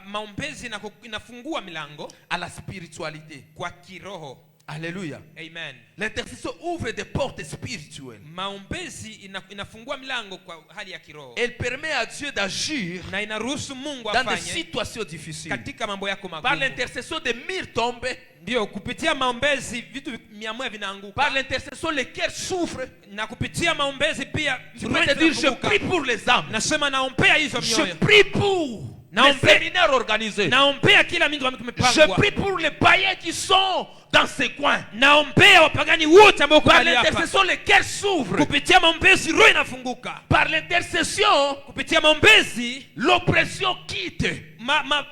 maombezi inafungua milango à la spiritualité. kwa kiroho. Alléluia. Amen. L'intercession ouvre des portes spirituelles. Maombezi inafungua milango kwa hali ya kiroho. Elle permet à Dieu d'agir Na inaruhusu Mungu dans des afanye situations difficiles. katika mambo yako Par magumu. l'intercession, des murs tombent. Ndio kupitia maombezi vitu 100 vinaanguka. Par l'intercession, les cœurs souffrent. Na kupitia maombezi pia Tu peux te dire, je prie pour les âmes. Nasema naombea hizo Je mioyo. prie pour les séminaires organisés. Naombea kila mtu Je amepangwa. prie pour les païens qui sont dans ces coins. Naombea wapagani wote ambao Par kwa hapa. l'intercession, les cœurs s'ouvrent. Kupitia maombezi roho inafunguka. Par l'intercession, Kupitia maombezi l'oppression quitte.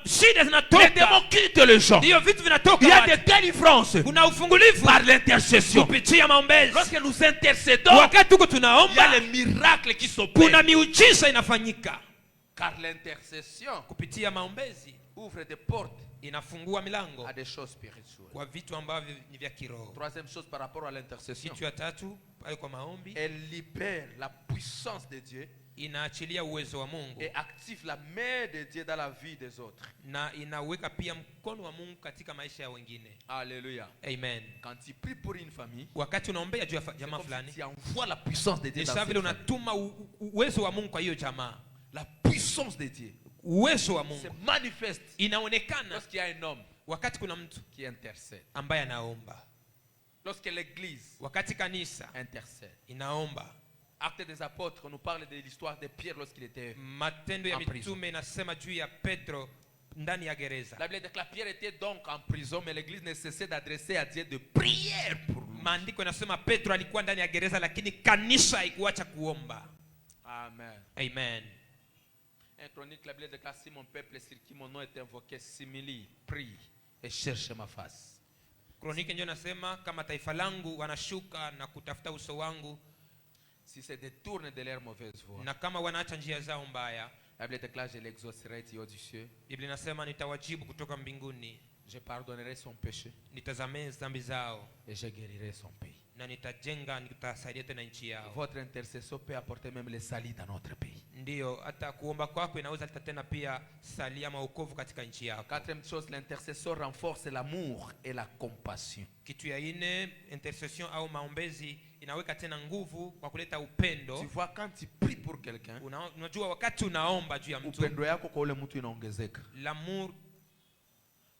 shida Les zinatoka. démons quittent les gens. Ndio vitu vinatoka. Il y a watu. des délivrances Kuna ufungulivu par l'intercession. kupitia maombezi. Lorsque nous intercédons, Wakati tuko il y a tunaomba les miracles qui kuna s'opèrent. miujiza inafanyika. Car l'intercession Kupitia maombezi ouvre des portes inafungua milango à des choses spirituelles. kwa vitu ambavyo ni vya kiroho. Troisième chose par rapport à l'intercession, Kitu ya tatu pale kwa maombi elle libère la puissance de Dieu inaachilia uwezo wa Mungu et active la main de Dieu dans la vie des autres. na inaweka pia mkono wa Mungu katika maisha ya wengine. Alléluia. Amen. Quand tu pries pour une famille, Wakati unaombea juu ya c'est jamaa comme fulani, si tu envoies la puissance de Dieu ni dans sawa cette vile famille. unatuma uwezo wa Mungu kwa hiyo jamaa. La puissance de Dieu Uwezo wa se Mungu manifeste inaonekana lorsqu'il y a un homme wakati kuna mtu qui intercède. ambaye anaomba. Lorsque l'église Wakati kanisa intercède. inaomba. Actes des apôtres nous parle de l'histoire de Pierre lorsqu'il était. Matendo ya En prison. Mitume inasema juu ya Petro ndani ya gereza. La Bible déclare Pierre était donc en prison, mais l'église ne cessait d'adresser à Dieu de prières pour lui. Maandiko yanasema Petro alikuwa ndani ya gereza lakini kanisa haikuacha kuomba. Amen. Amen. Un chronique, la Bible déclare si mon peuple sur qui mon nom est invoqué s'humilie, prie et cherche ma face. Kroniki ndio nasema kama taifa langu wanashuka na kutafuta uso wangu Si se détournent de leur mauvaise voie, na kama wanaacha njia zao mbaya, la Bible déclare je l'exaucerai du haut du ciel, Biblia inasema nitawajibu kutoka mbinguni, je pardonnerai son péché nitazamee dhambi zao et je guérirai son pays. na nitasaidia tena nchi yao. Votre intercession peut apporter même le salut dans notre pays. Ndio hata kuomba kwako inaweza kuleta tena pia salia maokovu katika nchi yako. Quatrième chose, l'intercession renforce l'amour et la compassion. Kitu ya ine, intercession au maombezi inaweka tena nguvu kwa kuleta upendo. Tu vois, quand tu pries pour quelqu'un, Unajua wakati unaomba juu ya mtu, upendo yako kwa ule mtu inaongezeka l'amour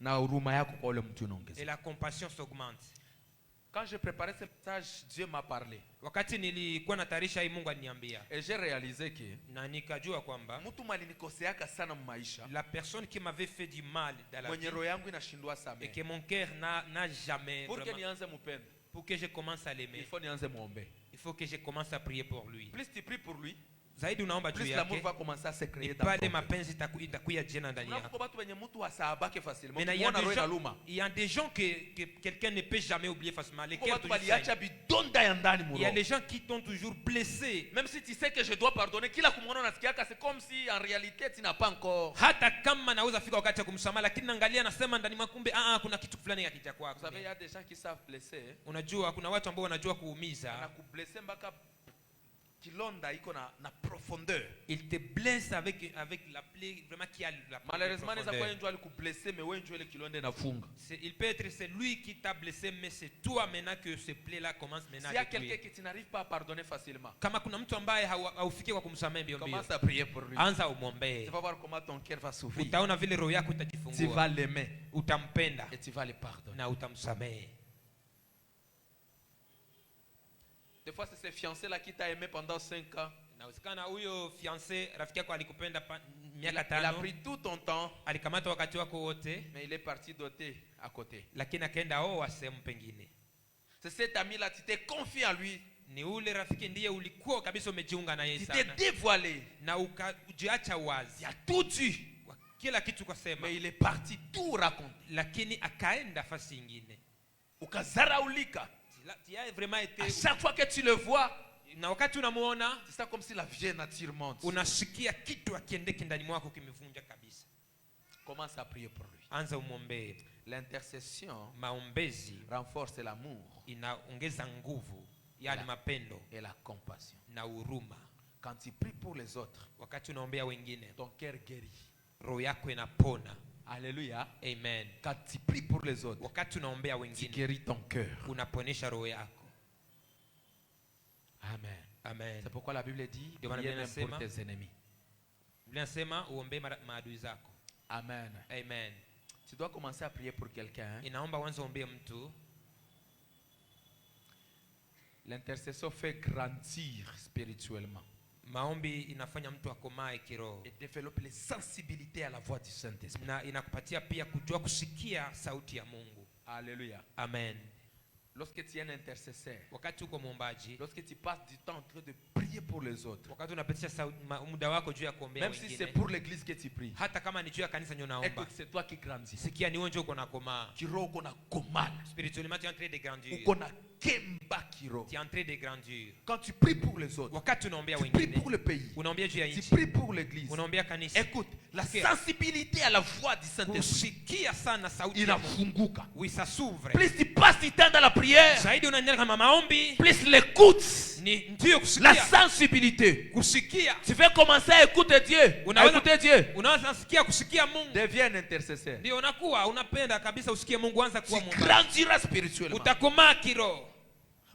na huruma yako kwa ule mtu et inaongezeka. la compassion s'augmente. Quand je préparais ce message, Dieu m'a parlé Wakati nilikuwa natarisha hii Mungu aliniambia et j'ai réalisé que na nikajua kwamba mtu malinikosea sana maisha, la personne qui m'avait fait du mal dans la mwenye vie roho yangu inashindwa et samehe. que mon cœur n'a jamais Pour que vraiment, nianze mupendo, pour que je commence à il l'aimer, faut nianze muombe. il faut que je commence à prier pour lui. Plus tu pries pour lui, Zaidi unaomba juu plus l'amour yake, va commencer à se ni créer dans pale ton cœur. mapenzi itakuya jena ndani Unaona yako. kwa watu wenye mtu asaabake facilement. Mais il y a Ukimuona roho des gens, inaluma. il y a des gens que quelqu'un ne peut jamais oublier facilement. Les Kwa cœurs watu toujours waliacha saignent. bidonda ya ndani Il y a muroho. des gens qui t'ont toujours blessé. Même si tu sais que je dois pardonner, kila kumuona unasikiaka c'est comme si en réalité tu n'as pas encore. Hata kama naweza fika wakati wa kumsamaha, lakini naangalia nasema ndani mwa kumbe kuna kitu fulani hakija Vous kwako. savez, il y a des gens qui savent blesser. Unajua kuna watu ambao wanajua kuumiza. Anakublesser mpaka kilonda iko na profondeur. Il te blesse avec la plaie vraiment qui a la Malheureusement, les profondeur. akwa njoo alikublesser mais wewe njoo ile kilonda inafunga. Il peut être c'est lui qui t'a blessé, mais c'est toi maintenant que ce plaie là commence maintenant S'il y a à quelqu'un détruire. qui tu n'arrives pas à pardonner facilement, Kama kuna mtu ambaye haufikie kwa kumsamehe mbio mbio, commence à prier pour lui. anza Tu umwombee. vas voir comment ton cœur va s'ouvrir. Utaona vile roho yako Tu vas itajifungua, l'aimer utampenda et tu vas le pardonner. na utamsamehe. Des fois, c'est ce fiancé-là qui t'a aimé pendant 5 ans. Inawezekana huyo fiancé rafiki yako alikupenda miaka Il a 5, pris tout ton temps, alikamata wakati wako wote, mais il est parti doter à côté. lakini akaenda oa sehemu pengine. C'est cet ami-là, tu t'es confié à lui, Ni ule rafiki ndiye ulikuwa kabisa umejiunga na yeye tu t'es sana, dévoilé, na ukajiacha wazi, il a tout dit, kila kitu kasema, mais il est parti tout raconter. lakini akaenda fasi nyingine. Ukazaraulika. Il a vraiment été, À chaque fois que tu le vois, na wakati unamuona c'est ça comme si la vieille nature monte. unasikia kitu akiendeki ndani mwako kimevunja kabisa. Commence à prier pour lui. Anza umwombee. L'intercession Maombezi renforce l'amour inaongeza nguvu, yani mapendo et la compassion. na huruma. Quand tu pries pour les autres, Wakati unaombea wengine, ton cœur guérit. roho yako inapona. Alléluia. Amen. Quand tu pries pour les autres, Wakati unaombea tu wengine, guéris ton cœur. unaponesha roho yako. Amen. Amen. C'est pourquoi la Bible dit, Ndio maana prie Biblia même pour inasema- tes ennemis. Biblia inasema uombee maadui zako. Amen. Amen. Tu dois commencer à prier pour quelqu'un. Hein? Inaomba uanze ombee mtu. L'intercession fait grandir spirituellement Maombi inafanya mtu akomae kiroho, et développe les sensibilités à la voix du Saint-Esprit. na inakupatia pia kujua kusikia sauti ya Mungu. Alléluia. Amen. Lorsque tu es un intercesseur, Wakati uko muombaji, lorsque tu passes du temps en train de prier pour les autres, wakati unapitisha muda wako juu ya kuombea même si c'est wengine, pour l'église que tu pries, hata kama ni juu ya kanisa ndio naomba, écoute, c'est toi qui grandis. sikia ni wewe ndio uko na komaa. Kiro uko na komala, Spirituellement tu es en train de grandir. uko na kemba kiro. Tu es en train de grandir. Quand tu pries pour les autres, Wakati unaombea tu pries wengine, pour le pays, unaombea juu ya tu nchi, pries pour l'église. unaombea kanisa, Écoute, la Sikia. sensibilité à la voix du Saint-Esprit, kusikia sana sauti ya Mungu. inafunguka. Wisasuvre. Plus tu passes du temps dans la prière, Zaidi unaendelea kama maombi, plus l'écoute, ni ndio la kusikia. sensibilité. Kusikia. Tu veux commencer à écouter Dieu, à Unaweza- écouter Dieu. Unaanza kusikia Mungu. Deviens un intercesseur. Ndio unakuwa unapenda kabisa usikie Mungu, anza Tu kuwa muombaji. grandiras spirituellement. Utakomaa kiroho.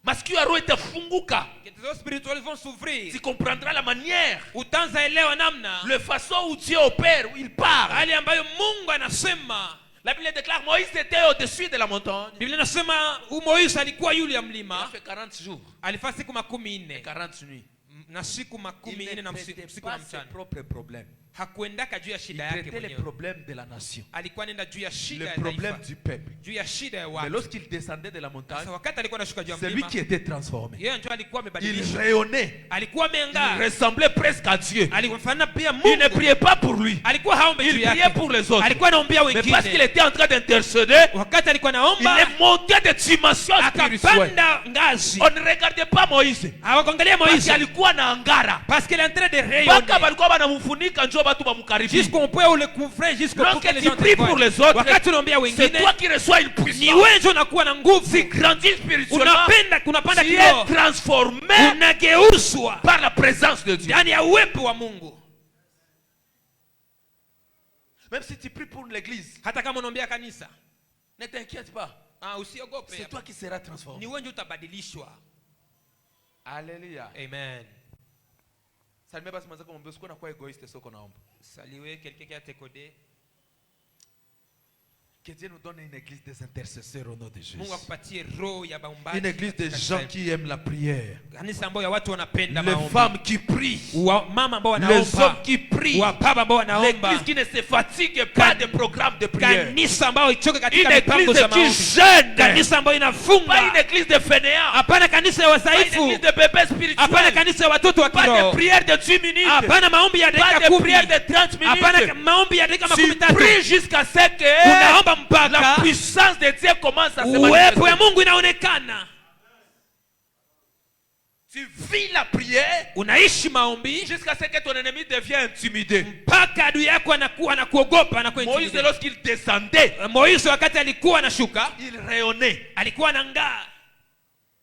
Masikio ya roho itafunguka. Tes spirituels vont s'ouvrir. Tu comprendras la manière, Utaanza elewa namna la façon où Dieu opère, où il parle. hali ambayo Mungu anasema. La Bible déclare Moïse était au-dessus de la montagne. Biblia inasema Moise alikuwa yule ya Il a mlima, fait 40 jours alifanya siku 40 et 40 nuits. na siku Il 40 ne na traitait usiku na pas ses mchana. propres problèmes. Hakuendaka juu ya Il shida yake traitait les mwenyewe, problèmes de la nation, alikuwa nenda juu ya shida les ya problèmes taifa, du peuple. juu ya shida ya Mais watu. lorsqu'il descendait de la montagne, Sasa wakati alikuwa anashuka juu ya c'est lui mlima, qui était transformé. yeye ndio alikuwa Il amebadilishwa, rayonnait. alikuwa Il amengaa, ressemblait presque à Dieu. alifanana pia Il ne Mungu, priait pas pour lui. alikuwa haombe Il juu priait yake, pour les autres. alikuwa anaombea Mais parce qu'il wengine. était en train d'intercéder, Wakati alikuwa il naomba, est monté de dimension spirituelle. akapanda ngazi. On ne regardait pas Moïse. Hawakuangalia Parce Moise qu'il alikuwa na angara. parce qu'il est en train de Mpaka rayonner balikuwa banamfunika njoo batu bamkaribie. jusqu'au point où le couvrait, jusqu'au point Lorsque que les tu gens te pries pour voient. les autres, Wakati unaombea c'est wengine, toi qui reçois une ni puissance. wewe ndio unakuwa na nguvu. Tu grandis spirituellement. Unapanda Tu kiroho, es transformé unageuzwa par la présence de Dieu. ndani ya uwepo wa Mungu. Même si tu pries pour l'église, Hata kama unaombea kanisa, ne t'inquiète pas. usiogope, C'est toi qui seras transformé. ni wewe ndio utabadilishwa. Alléluia. Amen. Salimia basi mwenzako mwambie usikuwe nakuwa egoiste sio naomba. Saluer quelqu'un qui a te codé. Que Dieu nous donne une église des intercesseurs au nom de Jésus. Mungu akupatie roho ya baumbaji. Une église des gens qui aiment la prière. Kanisa ambayo ya watu wanapenda Les maombi. femmes qui prient. Mama ambao Les hommes wanaomba. qui prient. Baba ambao wanaomba. L'église qui ne se fatigue pas des programmes de prière. Kanisa ambao ichoke Une katika mipango église za qui maombi. jeûne. Kanisa ambayo Pas une inafunga. église de fainéants. Hapana kanisa ya Pas une wadhaifu. église de bébés spirituels. Hapana kanisa ya watoto wa Pas de kiroho. prière de 10 minutes. Hapana maombi ya Pas dakika de 10. prière de 30 Hapana minutes. maombi ya dakika Tu 13. pries jusqu'à ce que Unaomba la mpaka puissance de Dieu commence à se uwepo ya manifester. Mungu inaonekana. Tu vis la prière Unaishi maombi jusqu'à ce que ton ennemi devienne intimidé. mpaka adui yako anakuwa anakuogopa, anakuwa Moïse, intimidé. lorsqu'il descendait, Moise wakati alikuwa anashuka, il rayonnait. alikuwa anang'aa.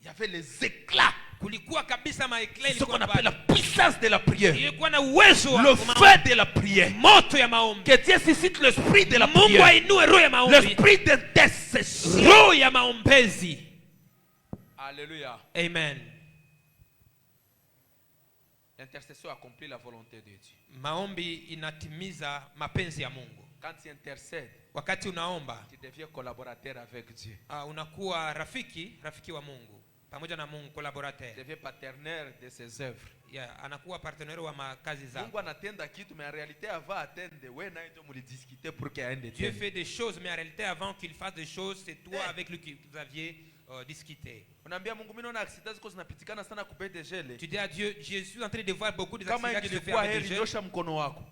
Il y avait les éclats. Kulikuwa kabisa maekle, C'est ce qu'on ilikuwa appelle la pale. puissance de la prière. Ilikuwa na uwezo wa Le maombi. feu de la prière. Moto ya maombi. Que Dieu suscite l'esprit de la Mungu prière. ainue roho ya maombi. L'esprit d'intercession. Roho ya maombezi. Alléluia. Amen. L'intercession accomplit la volonté de Dieu. Maombi inatimiza mapenzi ya Mungu. Quand tu intercèdes, Wakati unaomba, tu deviens collaborateur avec Dieu. unakuwa rafiki wa Mungu. pamoja na Mungu, collaborateur. devient partenaire de ses œuvres. Yeah, anakuwa partenaire wa makazi zako. Mungu anatenda kitu mais en réalité avant atende wewe naye ndio mlidiscuter pour qu'il aende Dieu tena. fait des choses, mais en réalité avant qu'il fasse des choses, c'est toi avec lui que vous aviez discuté. Unaambia Mungu mimi naona accidents ziko zinapitikana sana ku BDG le. Tu dis à Dieu, je suis en train de voir beaucoup de Kama accidents qui se font ingilikuwa avec heri des jeunes. nyosha mkono wako.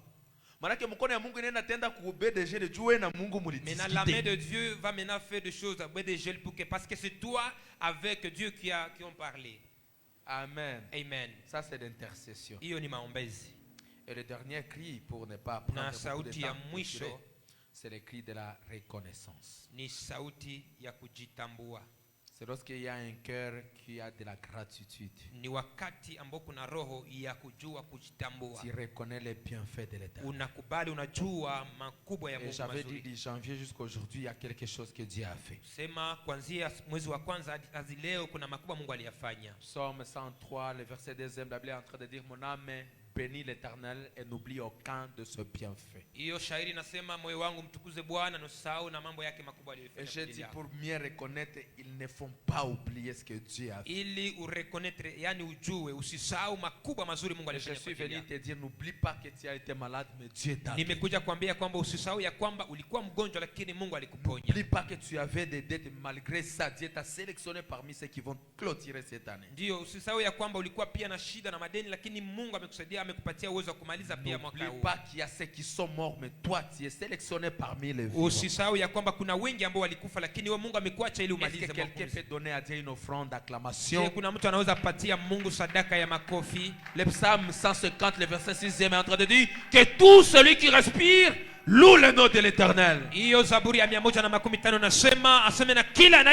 Maana mkono ya Mungu inaenda tenda ku BDG le juu na Mungu Maintenant, la main mlidiscuter. de Dieu va maintenant faire des choses avec des jeunes parce que c'est toi avec Dieu qui ont parlé. Amen. Amen. Ça c'est l'intercession. Hiyo ni maombezi. Et le dernier cri pour ne pas prendre Na beaucoup de sauti ya temps, mwisho c'est le cri de la reconnaissance. ni sauti ya kujitambua. C'est lorsqu'il y a un cœur qui a de la gratitude. Ni wakati ambao kuna roho ya kujua kujitambua. Tu reconnais les bienfaits de l'Éternel. Unakubali, unajua makubwa ya Et Mungu j'avais dit mazuri. de janvier jusqu'à aujourd'hui, il y a quelque chose que Dieu a fait. Sema kuanzia mwezi wa kwanza hadi leo kuna makubwa Mungu aliyafanya. Psaume 103, le verset 2, la Bible est en train de dire: mon âme bénit l'Éternel et n'oublie aucun de ses bienfaits. Hiyo shairi nasema moyo wangu mtukuze Bwana na usisahau na mambo yake makubwa Et aliyofanya. j'ai dit pour mieux reconnaître, ils ne font pas oublier ce que Dieu a fait. Ili ureconnaître, yani ujue, usisahau makubwa mazuri Mungu Et je alifanya. suis venu te dire, n'oublie pas que tu as été malade, mais Dieu t'a guéri. Nimekuja kuambia kwamba usisahau ya kwamba ulikuwa mgonjwa lakini Mungu alikuponya. N'oublie pas que tu avais des dettes, malgré ça, Dieu t'a sélectionné parmi ceux qui vont clôturer cette année. Ndio, usisahau ya kwamba ulikuwa pia na shida na madeni lakini Mungu amekusaidia, amekupatia uwezo wa kumaliza pia mwaka N'oublie huu. pas qu'il y a ceux qui sont morts, mais toi, tu es sélectionné parmi les vivants. Usisahau ya kwamba kuna wengi ambao walikufa lakini wewe Mungu amekuacha ili Est-ce umalize que mwaka quelqu'un huu. peut donner à Dieu une offrande Je, d'acclamation? kuna mtu anaweza kupatia Mungu sadaka ya makofi? Le psaume 150, le verset 6 est en train de dire que tout celui qui respire loue le nom de l'Éternel. Hiyo Zaburi ya 115 nasema aseme na kila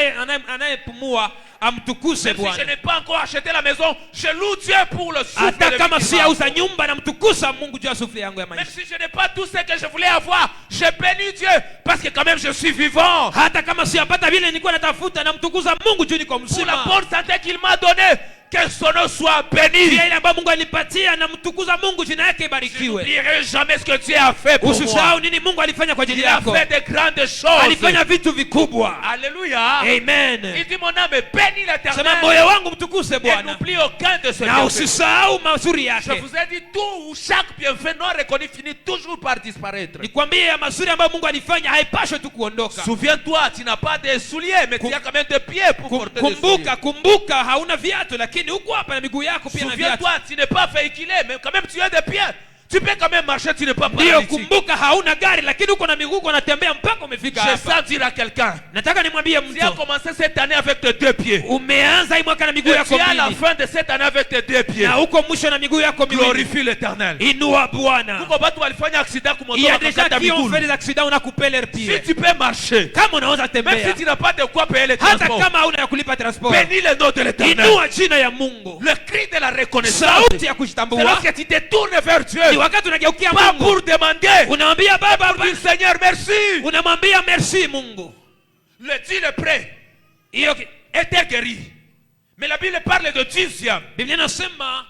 anayepumua amtukuse Même si je Bwana. n'ai pas encore acheté la maison, je loue Dieu pour le souffle Hata de kama vie si qui auza marche. nyumba na mtukusa Mungu juu ya sufuri yangu ya Même maisha. si je n'ai pas tout ce que je voulais avoir, je bénis Dieu parce que quand même je suis vivant. Hata kama siyapata vile nilikuwa natafuta na mtukuza Mungu juu niko Pour la mzima. bonne santé qu'il m'a donnée, que son nom soit béni. Pia ile ambayo Mungu alipatia na mtukuza Mungu, jina yake Je ibarikiwe. n'oublierai jamais ce que Dieu a fait pour moi. Usisahau nini Mungu alifanya kwa ajili Il a yako. fait de grandes choses. Alifanya vitu vikubwa. Alléluia. Amen. Il dit mon âme bénit Sema l'Éternel moyo wangu mtukuse et Bwana n'oublie aucun de ses na bienfaits. usisahau mazuri Je yake. vous ai dit tout ou chaque bienfait non reconnu finit toujours par disparaître. Nikwambie ya mazuri ambayo Mungu alifanya haipashwe tu kuondoka. Souviens-toi, tu n'as pas de souliers, mais tu as quand même des pieds pour porter des souliers. Kumbuka hauna viatu lakini huko hapa na miguu yako pia na viatu. Souviens-toi, tu n'es pas véhiculé, mais quand même tu as des pieds. Tu peux quand même marcher, tu n'es pas Ndio, paralytique. kumbuka hauna gari lakini uko na miguu, unatembea mpaka umefika Je hapa. sens dire à quelqu'un, Nataka nimwambie tu as mtu, commencé cette année avec tes deux pieds. umeanza hii mwaka na miguu Et yako tu es à la mbili fin de cette année avec tes deux pieds. na uko mwisho na miguu yako miwili. Glorifie l'Éternel. Inua Bwana. Kuko batu walifanya accident Il y a kumoto des gens wakakata qui ont miguu. fait des accidents, on a coupé leurs Si pieds. tu peux marcher, Kama unaweza même tembea, si tu n'as pas de quoi payer les hata transports, kama hauna ya kulipa transport, bénis le nom de l'Éternel. inua jina ya Mungu. Le cri de la reconnaissance, Sauti ya c'est kujitambua lorsque tu te tournes vers ni Dieu, wakati unageukia pas Mungu, pour demander, unamwambia Baba, pour dire Seigneur merci. unamwambia merci Mungu. Le Dieu le prêt Hiyo était guéri. Mais la Bible parle de 10e. Biblia inasema,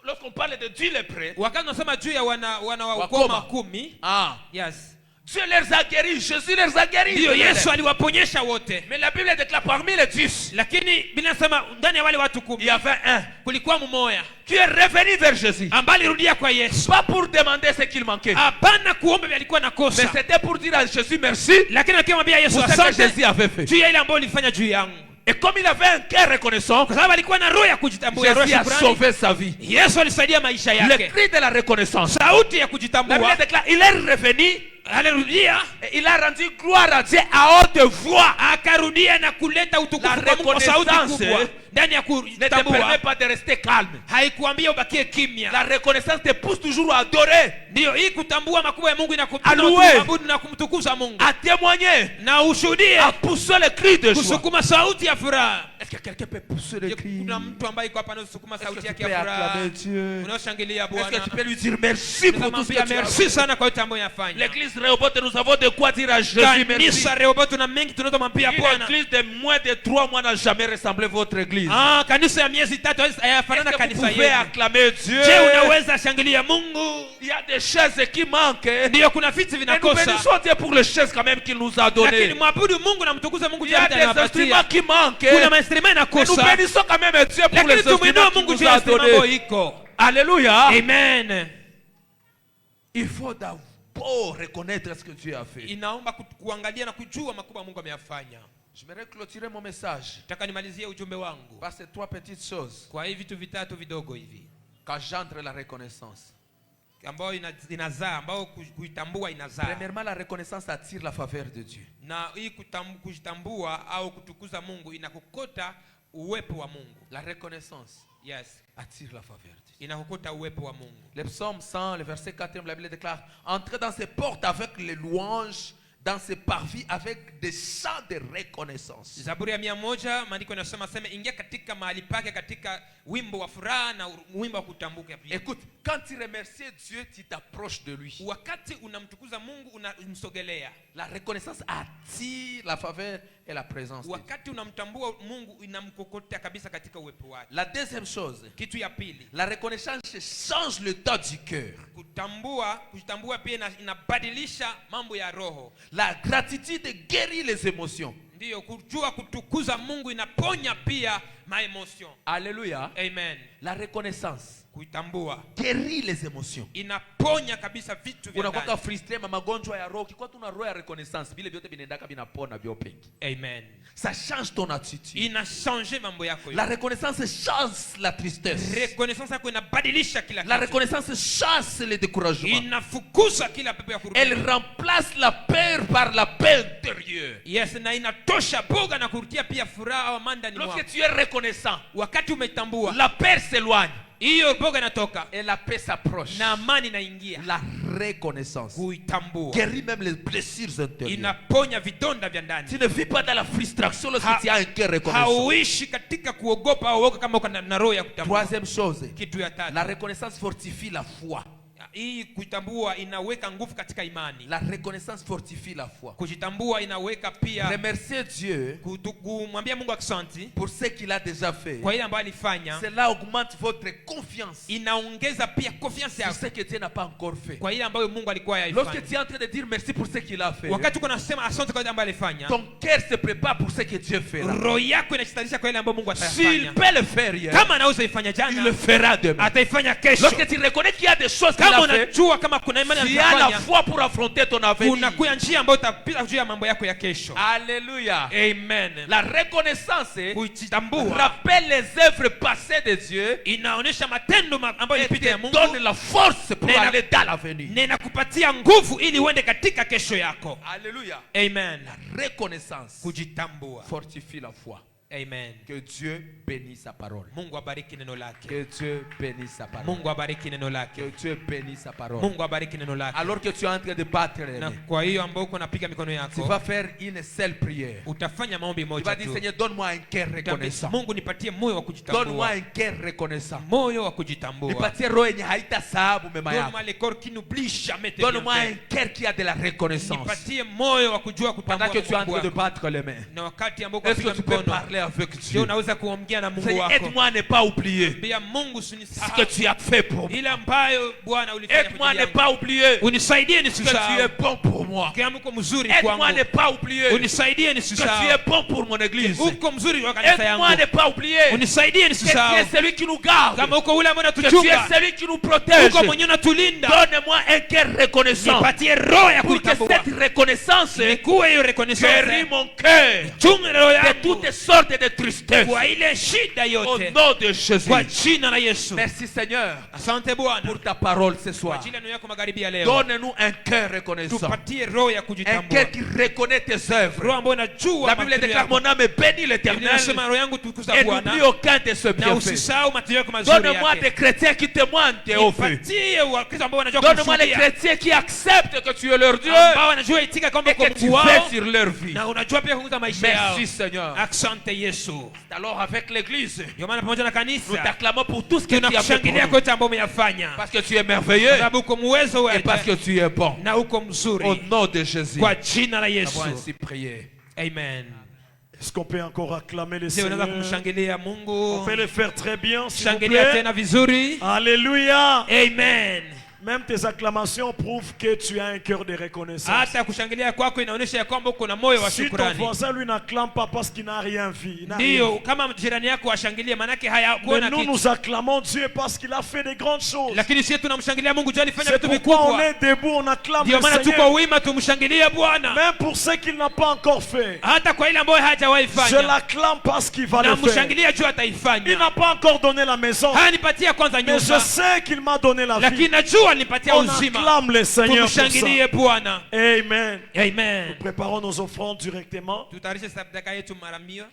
Lorsqu'on parle de Dieu le prêt, wakati unasema juu ya wana wa Wakoma. ukoma 10, ah, yes, Dieu les a guéris, Jésus les a guéris. ndio Yesu aliwaponyesha wote. Mais la Bible déclare parmi les 10, Lakini Biblia inasema ndani ya wale watu il 10 y avait un kulikuwa mmoja qui est revenu vers Jésus. ambaye alirudia kwa Yesu, Pas pour demander ce qu'il manquait, hapana kuomba vile alikuwa mais nakosa, c'était pour dire à Jésus merci lakini akimwambia Yesu pour ce que asante Jésus avait fait. juu ya ile ambayo ulifanya juu yangu. Et comme il avait un cœur reconnaissant, Kwa sababu alikuwa na roho ya kujitambua, roho Jésus ya a shukrani. sauvé sa vie. Yesu alisaidia maisha Le yake. cri de la reconnaissance. Sauti ya La kujitambua, Bible déclare, il est revenu alirudia et il a rendu gloire à Dieu à haute voix. akarudia na kuleta utukufu La kwa Mungu kwa sauti reconnaissance, kubwa. Ndani ya Ne te kujitambua permet pas de rester calme. haikuambia ubakie kimya. La reconnaissance te pousse toujours à adorer, Ndio hii kutambua makubwa ya Mungu Aloué. inakuabudu na kumtukuza Mungu à témoigner, na ushuhudie, à pousser le cri de joie. kusukuma sauti ya furaha. Est-ce que quelqu'un peut pousser le Je, cri? kuna mtu ambaye iko hapa anasukuma Est-ce sauti que tu yake peux ya furaha, acclamer Dieu? unaoshangilia Est-ce Bwana. que tu peux lui dire merci pour tout ce que Tunamwambia tu as merci fait? sana kwa yote ambayo yafanya. L'église l'église Rehoboth, nous avons de quoi dire à Jésus merci. Kanisa Rehoboth tuna mengi tunazomwambia Une Bwana. église de moins de 3 mois n'a jamais ressemblé à votre église. Kanisa ya miezi 3 hayafanana Est-ce que vous kanisa pouvez yenu. acclamer Dieu? Je, unaweza shangilia Mungu? Il y a des chaises qui manquent. Ndiyo, kuna viti Et nous vinakosa. bénissons Dieu pour les chaises quand même qu'il nous a données. Lakini mwabudu Mungu na mtukuze Mungu Il juu y ya a vitu des instruments anayopatia. qui manquent. Kuna mainstruments Et nous inakosa. bénissons quand même Dieu pour les Lakini instruments tumuinue qu'il Mungu juu nous ya a instruments ambayo donnés. iko. Alléluia. Amen. Il faut d'abord reconnaître ce que Dieu a fait. Inaomba kuangalia na kujua makubwa Mungu ameyafanya. J'aimerais clôturer mon message Nataka nimalizie ujumbe wangu par ces 3 petites choses kwa hivi vitu vitatu vidogo hivi qu'engendre la reconnaissance. ambayo inazaa, ambayo kuitambua inazaa. Premièrement, la reconnaissance attire la faveur de Dieu. Na hii kujitambua au kutukuza Mungu inakokota uwepo wa Mungu. La reconnaissance, Yes, attire la faveur de Dieu. inakokota uwepo wa Mungu. Le psaume 100, le verset 4, la Bible déclare: entrez dans ses portes avec les louanges, dans ses parvis avec des chants de reconnaissance. Zaburi ya 100 maandiko yanasema ingia katika mahali pake katika wimbo wa furaha na wimbo wa kutambuka pia. Écoute, quand tu remercies Dieu, tu t'approches de lui. Wakati unamtukuza Mungu unamsogelea. La reconnaissance attire la faveur et la présence de Dieu. Wakati unamtambua Mungu inamkokota kabisa katika uwepo wake. La deuxième chose, Kitu ya pili, la reconnaissance change l'état du cœur. kujitambua pia inabadilisha mambo ya roho. La gratitude guérit les émotions. Ndiyo, kujua kutukuza Mungu inaponya pia maemotion. Alléluia. Amen. La reconnaissance Kuitambua guérit les émotions. inaponya kabisa vitu vya Unakuwa ndani. frustré na magonjwa ya roho, kwa tuna roho ya reconnaissance, vile vyote vinaendaka vinapona vyo peki. Amen. Ça change ton attitude. Inachange mambo yako La yote. reconnaissance chasse la tristesse. Reconnaissance yako inabadilisha kila La kitu. reconnaissance chasse le découragement. Inafukuza kila pepo ya Elle kurudi. remplace la peur par la paix intérieure. Yes, na inatosha boga na kurutia pia furaha au amani ndani mwako. Lorsque tu es reconnaissant, Wakati umetambua, la peur s'éloigne hiyo boga inatoka et la paix s'approche. na amani inaingia. La reconnaissance Kuitambua guérit même les blessures intérieures. inaponya vidonda vya Tu ndani. ne vis pas dans la frustration lorsque tu as un cœur reconnaissant. Hauishi katika kuogopa au woga kama uko na roho ya kutambua. Troisième chose, Kitu ya tatu, la reconnaissance fortifie la foi. hii kuitambua inaweka nguvu katika imani. La reconnaissance fortifie la foi. Kujitambua inaweka pia Remercier Dieu kumwambia Mungu asante pour ce qu'il a déjà fait. kwa ile ambayo alifanya. Cela augmente votre confiance Inaongeza pia confiance sur yako ce que Dieu n'a pas encore fait. kwa ile ambayo Mungu alikuwa Lorsque yaifanya. tu es en train de dire merci pour ce qu'il a fait, Wakati uko nasema asante kwa ile ambayo alifanya, ton cœur se prépare pour ce que Dieu fera. roho yako inajitayarisha kwa ile ambayo Mungu S'il atafanya. peut le faire hier, Kama anaweza ifanya il le jana, fera demain. ataifanya kesho. Lorsque tu reconnais qu'il y a des choses qu'il Kama a fait, unajua kama kuna imani tu as la anafanya, foi pour affronter ton avenir. unakuya njia ambayo utapita juu ya mambo yako ya kesho. Alléluia. Amen. La reconnaissance Kujitambua rappelle les œuvres passées de Dieu inaonyesha matendo ambayo et ilipita ya te Mungu donne la force pour Nena- aller dans l'avenir. na inakupatia nguvu ili uende katika kesho yako. Alléluia. Amen. La reconnaissance Kujitambua. fortifie la foi. Amen. Que Dieu bénisse sa parole. Mungu abariki neno lake. Que Dieu bénisse sa parole. Mungu abariki neno Que lake. Dieu bénisse sa parole. Mungu abariki neno lake. Alors que tu es en train de battre les Na mains, kwa hiyo ambao uko napiga mikono tu yako, vas faire une seule prière. utafanya maombi Tu moja vas dire, tu. Seigneur, donne-moi un cœur Utaambia, reconnaissant. Mungu nipatie moyo wa Donne-moi kujitambua. un cœur reconnaissant. Moyo wa kujitambua. Nipatie roho yenye haitasahabu mema yako. Donne-moi le corps qui n'oublie jamais tes Donne-moi un bienfaits. cœur qui a de la reconnaissance. Nipatie moyo wa kujua Pendant kutambua que tu es en Mungu train de wako. battre les mains, Na wakati ambao est-ce que unapiga tu peux mkono, parler avec je Dieu? unaweza kuongea na Mungu Seigneur, wako. aide-moi à ne pas oublier Bia Mungu ce que usinisahau. tu as fait pour moi. Ile ambayo Bwana ulifanya Aide-moi kwa à ajili ne yangu. pas oublier Unisaidie que tu es nisisahau. bon pour moi. Kama uko mzuri Aide-moi à kwangu. ne pas oublier Unisaidie que tu es nisisahau. bon pour mon église. Uko mzuri kwa kanisa Aide-moi à yangu. ne pas oublier Unisaidie que tu es nisisahau. celui qui nous garde, Kama uko ule ambaye que tu es unatuchunga. celui qui nous protège. Uko mwenye unatulinda. Donne-moi un cœur reconnaissant Nipatie roho ya pour que kuitambua. cette reconnaissance Nikuwe hiyo guérit reconnaissance. mon cœur Chunga roho de yangu. toutes sortes de tristesse. Kwa ile shida Au yote. nom de Jésus. Kwa jina la Yesu. Merci Seigneur Asante Bwana. pour ta parole ce Kwa soir. ajili ya neno yako magharibi ya leo. Donne-nous un cœur reconnaissant. Tupatie roho ya Un kujitambua. cœur qui reconnaît tes œuvres. Roho ambayo inajua La Bible matendo déclare yako. mon âme bénit Biblia l'Éternel inasema roho yangu tukuza et Bwana. n'oublie aucun de ses Na bienfaits. usisahau matendo yako mazuri Donne-moi des yake. chrétiens qui témoignent Théophile. Nipatie wakristo ambao wanajua Donne-moi les kushuhudia. chrétiens qui acceptent que tu es leur Dieu Ambao wanajua itika kwamba et uko que tu Mungu fais wao. sur leur vie. Na unajua pia kuongoza maisha yao. Merci Seigneur. Asante Yesu. C'est alors avec l'église, Ndio maana pamoja na nous kanisa t'acclamons pour tout ce que tu as fait pour tunakushangilia nous. kote ambayo umeyafanya, Parce que tu es merveilleux sababu uko muwezo et parce wetu que tu es bon. na uko Au mzuri. nom de Jésus, Kwa jina la nous Yesu. avons ainsi prié. Amen. Est-ce qu'on peut encore acclamer le Je unaweza Seigneur? kumshangilia On Mungu. peut le faire très bien, s'il vous Shangilia plaît. tena vizuri. Alléluia. Amen. Même tes acclamations prouvent que tu as un cœur de reconnaissance. Hata kushangilia kwako inaonyesha ya kwamba uko na moyo wa Si ton shukrani. voisin lui n'acclame pas parce qu'il n'a rien vu, il n'a rien Ndio, vu. kama jirani yako ashangilie manake Mais hayakuona nous, kitu. nous acclamons Dieu parce qu'il a fait de grandes choses. Lakini sisi tunamshangilia Mungu juu alifanya C'est vitu pourquoi on vikubwa. est debout, on acclame Ndio le maana tuko Seigneur. wima tumshangilie Bwana. Même pour ce qu'il n'a pas encore fait. Hata kwa ile ambayo hajawahi Je fanya. l'acclame parce qu'il va Na le faire. mshangilia juu Il ataifanya. n'a pas encore donné la maison. Hanipatia kwanza Mais je nyumba. sais qu'il m'a donné la vie. Lakini najua alinipatia On uzima. acclame le Seigneur pour ça. Tumshangilie Bwana. Amen. Amen. Préparons nos offrandes directement. Tutayarishe sadaka yetu mara mia.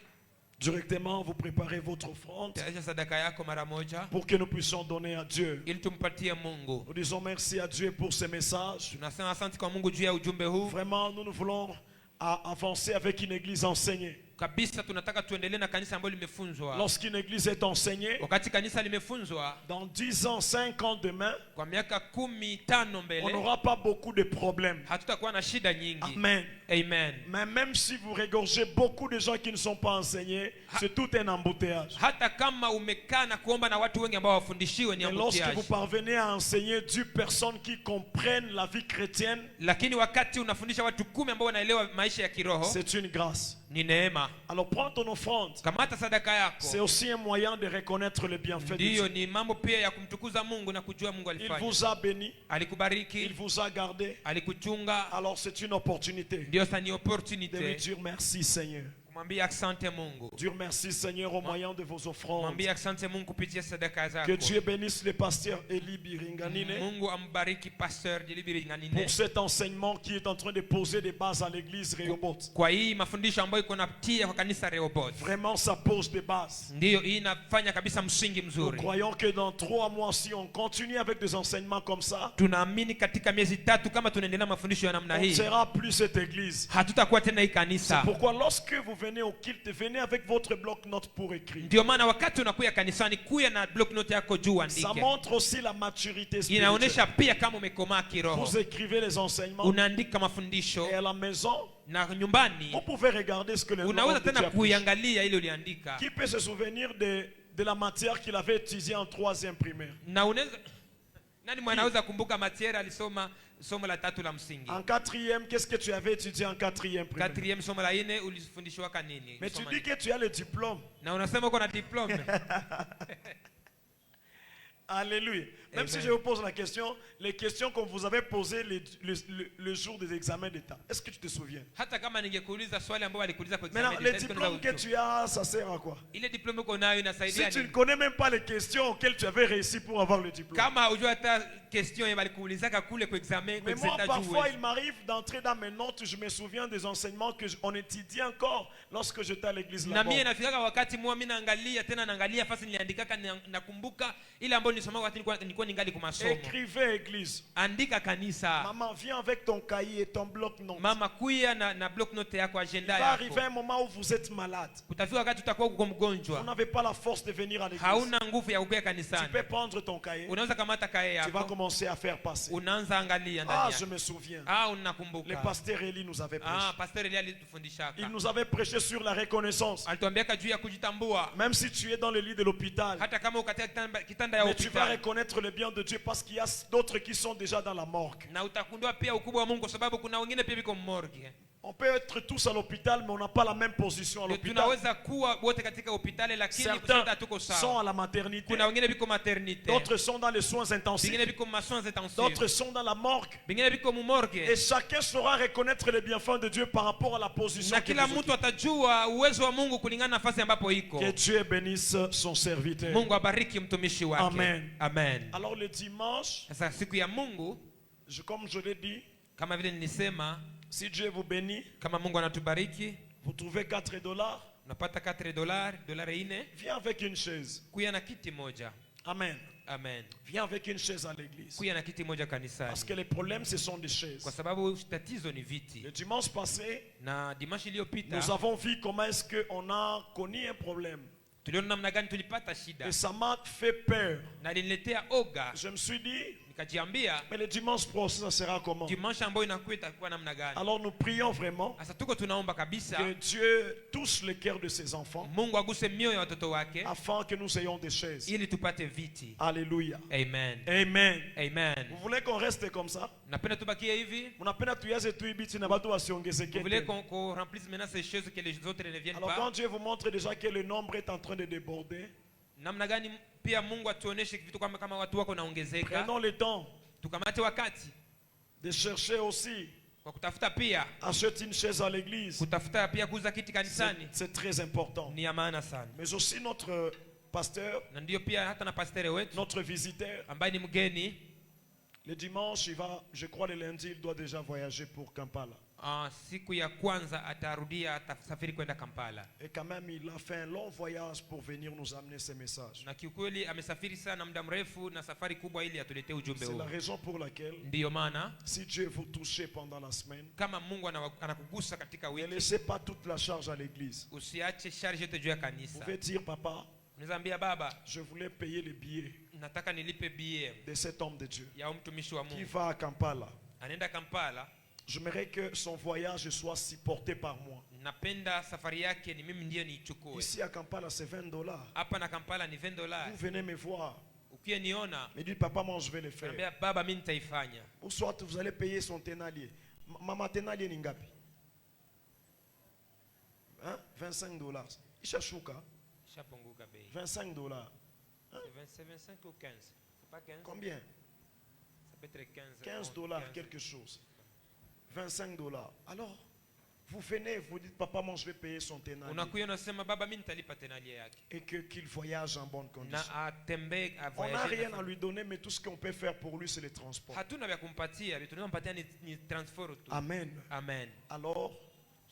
Directement, vous préparez votre offrande Tayarisha sadaka yako mara moja pour que nous puissions donner à Dieu. ili tumpatie Mungu. Nous disons merci à Dieu pour ce message. Tunasema asante kwa Mungu juu ya ujumbe huu. Vraiment, nous voulons avancer avec une église enseignée. Kabisa tunataka tuendelee na kanisa ambalo limefunzwa. Lorsqu'une église est enseignée, Wakati kanisa limefunzwa dans 10 ans, 5 ans demain, kwa miaka 15 on mbele, n'aura pas beaucoup de problèmes. hatutakuwa na shida nyingi. Amen. Amen. Mais même si vous regorgez beaucoup de gens qui ne sont pas enseignés, c'est tout un embouteillage. Hata kama umekaa na kuomba na watu wengi ambao wafundishiwe ni Et lorsque ambutiaje. vous parvenez à enseigner 10 personnes qui comprennent la vie chrétienne, Lakini wakati unafundisha watu 10 ambao wanaelewa maisha ya kiroho, c'est une grâce. ni neema. Alors prends ton offrande. Kamata sadaka C'est yako. aussi un moyen de reconnaître le bienfait de Ndiyo, Dieu. ni mambo pia ya kumtukuza Mungu na kujua Mungu Il alifanya. vous a béni, il Alikubariki, vous a gardé. alikuchunga. Alors c'est une opportunité Ndio sasa ni de lui opportunity dire merci Seigneur. kumwambia asante Mungu. Dire merci Seigneur au moyen de vos offrandes. Mwambie asante Mungu kupitia sadaka Que zako. Dieu bénisse le pasteur Eli Biringanine Mungu ambariki Pastor Jilibiri Nganine pour cet enseignement qui est en train de poser des bases à l'église Rehoboth. kwa hii mafundisho ambayo iko natia kwa kanisa Rehoboth. Vraiment, ça pose des bases. Ndiyo, hii inafanya kabisa msingi Nous mzuri. croyons que dans 3 mois, si on continue avec des enseignements comme ça, Tunaamini katika miezi 3 kama tunaendelea mafundisho ya namna on ne hii, sera plus cette église. hatutakuwa tena hii C'est kanisa. pourquoi lorsque vous venez au culte, venez avec votre bloc-notes pour écrire. Ndio maana wakati unakuya kanisani, kuya na block note yako juu Ça uandike. montre aussi la maturité spirituelle. Inaonyesha pia kama umekomaa kiroho. Vous écrivez les enseignements Unaandika mafundisho et à la maison, na nyumbani vous pouvez regarder ce que le unaweza Lord tena a pris. kuiangalia ile uliandika. Qui peut se souvenir de la matière qu'il avait étudiée en 3e primaire? Na unaweza nani mwanaweza kumbuka matiere alisoma somo la 3 la msingi? En 4e, qu'est-ce que tu avais étudié en 4e primaire? 4e somo la 4 ulifundishwa kanini? Mais tu Ulisoma dis nini? que tu as le diplôme. Na unasema uko na diploma. Alléluia. Même Amen. si je vous pose la question, les questions qu'on vous avait posées le jour des examens d'État, est-ce que tu te souviens? Hata kama ningekuuliza swali ambao walikuuliza kwa Maintenant, examen les d'État, diplômes que tu as, ça sert à quoi? ile diploma uko nayo Si inasaidia tu ne nini? connais même pas les questions auxquelles tu avais réussi pour avoir le diplôme. Kama hujua hata question yenye walikuulizaka kule kwa examen kwa Mais moi, exeta parfois, juu. il m'arrive d'entrer dans mes notes, je me souviens des enseignements qu'on étudie encore lorsque j'étais à l'église Na là-bas. mimi nafikaka wakati mwa mimi naangalia fasi niliandikaka nakumbuka ile ambayo nilisoma wakati nilikuwa ningali kwa masomo. Écrivez, église. Andika kanisa. Maman, viens avec ton cahier et ton bloc-notes. Mama kuya na block note yako, Il agenda va arriver yako. un moment où vous êtes malade. Kutafika wakati utakuwa uko Vous mgonjwa. n'avez pas la force de venir à l'église. Hauna nguvu ya kukuya Tu kanisani. peux prendre ton cahier. Unaweza kamata kae Tu vas yako. commencer à faire passer. Unaanza angalia Ah, ndani je yake. me souviens. Ah, Le unakumbuka. pasteur Eli nous avait prêché. Ah, pastor Elia alitufundisha. Il nous avait prêché sur la reconnaissance. Alituambiaka juu ya kujitambua. Même si tu es dans le lit de l'hôpital, Hata kama uko katika kitanda ya mais tu vas hospitali. reconnaître le bien de Dieu parce qu'il y a d'autres qui sont déjà dans la morgue. Na utakundua pia ukubwa wa Mungu kwa sababu kuna wengine pia biko morgue. On peut être tous à l'hôpital, mais on n'a pas la même position à l'hôpital. Tunaweza kuwa wote katika hospitali lakini Certains sote hatuko sont sawa. à la maternité, Kuna wengine biko maternité. d'autres sont dans les soins intensifs, Bingine biko masoins intensifs. d'autres sont dans la morgue. Bingine biko mu morgue. Et chacun saura reconnaître les bienfaits de Dieu par rapport à la position Na que kila vous mtu occupez. atajua uwezo wa Mungu kulingana na nafasi ambapo iko. Que Dieu bénisse son serviteur. Mungu abariki mtumishi wake. Amen. Amen. Alors le dimanche, Sasa siku ya Mungu comme je l'ai dit, kama vile nilisema, si Dieu vous bénit, kama Mungu anatubariki, vous trouvez $4, unapata $4, $4. viens avec une chaise. Kuya na kiti moja. Amen. Amen. Viens avec une chaise à l'église. Kuya na kiti moja Parce kanisani. que les problèmes, ce sont des chaises. Kwa sababu tatizo ni viti. Le dimanche passé, Na dimanche iliyopita nous avons vu comment est-ce qu'on a connu un problème. tuliona namna gani tulipata shida. Et ça m'a fait peur. Na iliniletea oga. Je me suis dit, Nikajiambia mais le dimanche prochain, ça sera comment? dimanche ambayo inakuwa itakuwa namna gani. Alors nous prions vraiment Sasa tuko tunaomba kabisa que Dieu touche le cœur de ses enfants Mungu aguse mioyo ya watoto wake afin que nous ayons des chaises. ili tupate viti. Alléluia. Amen. Amen. Amen. Vous voulez qu'on reste comme ça? Napenda tubakie hivi. Mnapenda tuyaze tu ibiti na watu wasiongezeke Vous voulez tena. qu'on remplisse maintenant ces choses que les autres ne viennent Alors quand pas. Dieu vous montre déjà que le nombre est en train de déborder, Namna gani pia Mungu atuoneshe vitu kama watu wako naongezeka. prenons le temps Tukamate wakati de chercher aussi, kwa kutafuta pia acheter une chaise à l'église. kutafuta pia kuuza kiti kanisani C'est très important. ni ya maana sana. Mais aussi notre pasteur, Na ndio pia hata na pastere wetu notre visiteur, ambaye ni mgeni le dimanche, il va, je crois le lundi, il doit déjà voyager pour Kampala. siku ya kwanza atarudia atasafiri kwenda Kampala. Et quand même, il a fait un long voyage pour venir nous amener ces messages. Na kiukweli amesafiri sana muda mrefu na safari kubwa ili atuletee ujumbe C'est huu. la raison pour laquelle, Ndiyo maana si Dieu vous touche pendant la semaine, kama Mungu anakugusa katika ne wiki, laissez pas toute la charge à l'église. usiache charge yote juu ya Vous kanisa. pouvez dire, papa, Unaweza ambia baba, je voulais payer les billets nataka nilipe billet de cet homme de Dieu ya mtumishi wa qui Mungu. va à Kampala. Anaenda Kampala. J'aimerais que son voyage soit supporté par moi. Napenda safari yake ni mimi ndiyo niichukue. Ici à Kampala, c'est $20. Hapa na Kampala ni $20. Vous venez me voir. Ukiniona, Me dites, papa, moi je vais le faire. naambia baba mimi nitaifanya. Ou soit vous allez payer son ténalier. Mama ténalier ningapi? Hein? $25. Ishashuka. Shapunguka bei. $25. C'est 25 ou 15? C'est pas 15? Combien? Ça peut être 15. $15, quelque chose. $25. Alors, vous venez, vous dites, papa, moi je vais payer son ténalier. Unakuya unasema baba mimi nitalipa tenalia yake. Et qu'il voyage en bonne Na condition. atembee On n'a avoyager. rien à lui donner, mais tout ce qu'on peut faire pour lui, c'est le transport. Hatuna vya kumpatia, vitu tunampatia ni transfer tu. Amen. Amen. Alors,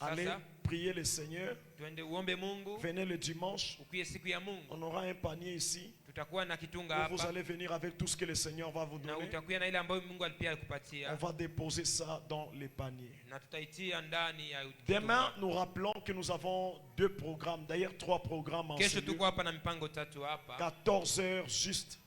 allez Sasa, prier le Seigneur. tuende uombe Mungu. Venez le dimanche. Ukuye siku ya Mungu. On aura un panier ici. Tutakuwa na kitunga Où vous hapa. allez venir avec tout ce que le Seigneur va vous Na donner. utakuya na ile ambayo Mungu alipia On alikupatia. va déposer ça dans les paniers. Na tutaitia ndani ya Demain, nous rappelons que nous avons 2 programmes, d'ailleurs 3 programmes en Kesho cellule. tuko hapa na mipango tatu hapa. 14 heures juste.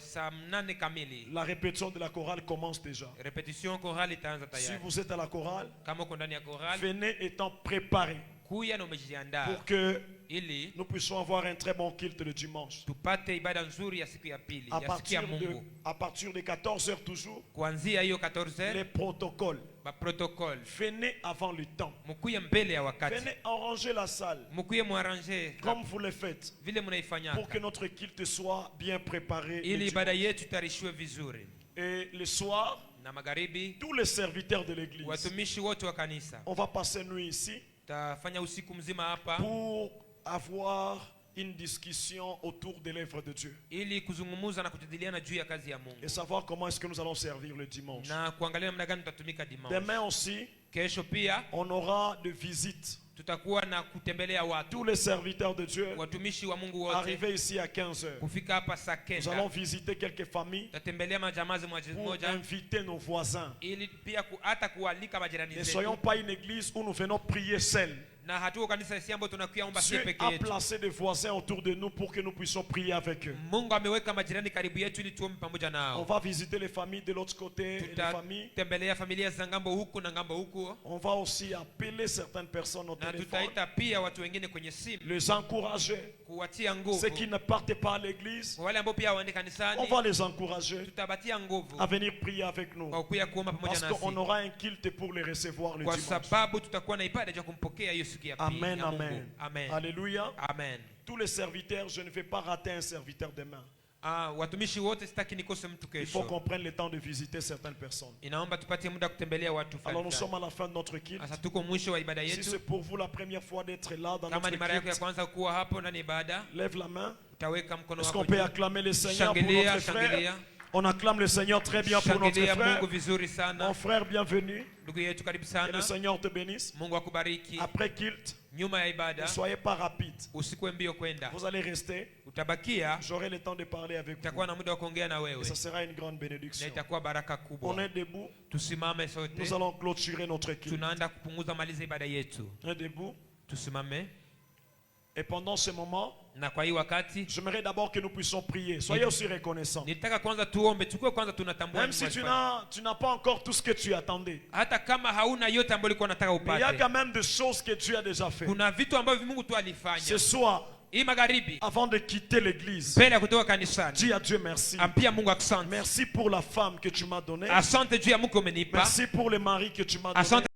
Saa 8 kamili. La répétition de la chorale commence déjà. Repetition chorale itaanza Si tayari. vous êtes à la chorale, Kama uko ndani ya chorale, venez étant préparés kuya na umejiandaa pour que ili nous puissions avoir un très bon culte le dimanche. tupate ibada nzuri ya siku ya pili, À ya siku ya Mungu. à partir de 14 heures toujours, Kuanzia hiyo 14 les protocoles. ba protocol. Venez avant le temps. Mkuye mbele ya wakati. Venez arranger la salle Mkuye muarrange comme vous le faites vile pour mnaifanyaka. que notre culte soit bien préparé. le Ili ibada dimanche. yetu tarishiwe vizuri. Et le soir, Na magharibi tous les serviteurs de l'église, watumishi wote wa kanisa on va passer nuit ici tafanya usiku mzima hapa pour avoir une discussion autour de l'œuvre de Dieu ili kuzungumuza na kujadiliana juu ya kazi ya Mungu et savoir comment est-ce que nous allons servir le dimanche. na kuangalia namna gani tutatumika dimanche. Demain aussi, Kesho pia on aura de visites. tutakuwa na kutembelea watu, Tous les serviteurs de Dieu watumishi wa Mungu wote arrivés ici à 15 heures. kufika hapa saa Nous allons 9. visiter quelques familles Tutatembelea majamaa moja pour moja inviter nos voisins. ili pia hata kualika majirani Ne soyons zetu, pas une église où nous venons prier seuls. na hatuko kanisa isi ambayo tunakuya omba Dieu sie peke a yetu. placé des voisins autour de nous pour que nous puissions prier avec eux. Mungu ameweka majirani karibu yetu ili tuombe pamoja On nao. va visiter les familles de l'autre côté, et les familles. Tutatembelea familia za ngambo huku na ngambo huku, On va aussi appeler certaines personnes au na téléphone, tutaita pia watu wengine kwenye simu les encourager. kuwatia Ceux nguvu. qui ne partent pas à l'église, Kwa wale ambao pia waende on kanisani, va les encourager tutabatia nguvu à venir prier avec nous. kwa kuya kuomba pamoja Parce qu'on nasi, aura un culte pour les recevoir le kwa dimanche. sababu tutakuwa na ibada ya kumpokea hiyo siku ya pili Amen, ya Mungu. amen. Amen. Alléluia. Amen. Tous les serviteurs, je ne vais pas rater un serviteur demain. Watumishi wote sitaki nikose mtu Il faut kesho. qu'on prenne le temps de visiter certaines personnes. Inaomba tupatie muda kutembelea watu Alors nous fulani. sommes à la fin de notre culte. Sasa tuko mwisho wa ibada Si yetu. c'est pour vous la première fois d'être là dans Kama notre ni mara yako ya culte, kwanza kuwa hapo ndani ya ibada, lève la main. utaweka mkono Est-ce wako qu'on peut juu. acclamer le Seigneur pour Shangilia, notre frère? shangilia. On acclame le Seigneur très bien pour notre Shangilia frère. Mungu vizuri Mon sana. frère, bienvenue. Ndugu yetu karibu Que le sana. Seigneur te bénisse. Mungu akubariki. Après Kilt, Nyuma ya ne ibada soyez pas rapide. usikue mbio kwenda. Vous allez rester. Utabakia, J'aurai le temps de parler avec vous. utakuwa na muda wa kuongea na Et wewe. ça sera une grande Na bénédiction. itakuwa baraka On kubwa. est debout. Tusimame sote. Nous allons clôturer notre Kilt. Tunaenda kupunguza maliza ibada yetu. On est debout. Tusimame. Et pendant ce moment, Na kwa hii wakati j'aimerais d'abord que nous puissions prier. Soyez aussi reconnaissants. nitaka kwanza tuombe, tukue kwanza tunatambua Même Mungu si alifanya. tu n'as pas encore tout ce que tu attendais. Hata kama hauna yote ambayo ulikuwa unataka Mais il y a upate. quand même des choses que Dieu a déjà fait. Kuna vitu ambavyo Mungu tu Ce alifanya. soir, Hii magharibi avant de quitter l'église, mbele ya kutoka kanisani. dis à Dieu merci. Ampia Mungu asante. Merci pour la femme que tu m'as donnée. Asante juu ya mke umenipa. Merci pour le mari que tu m'as donné. Asante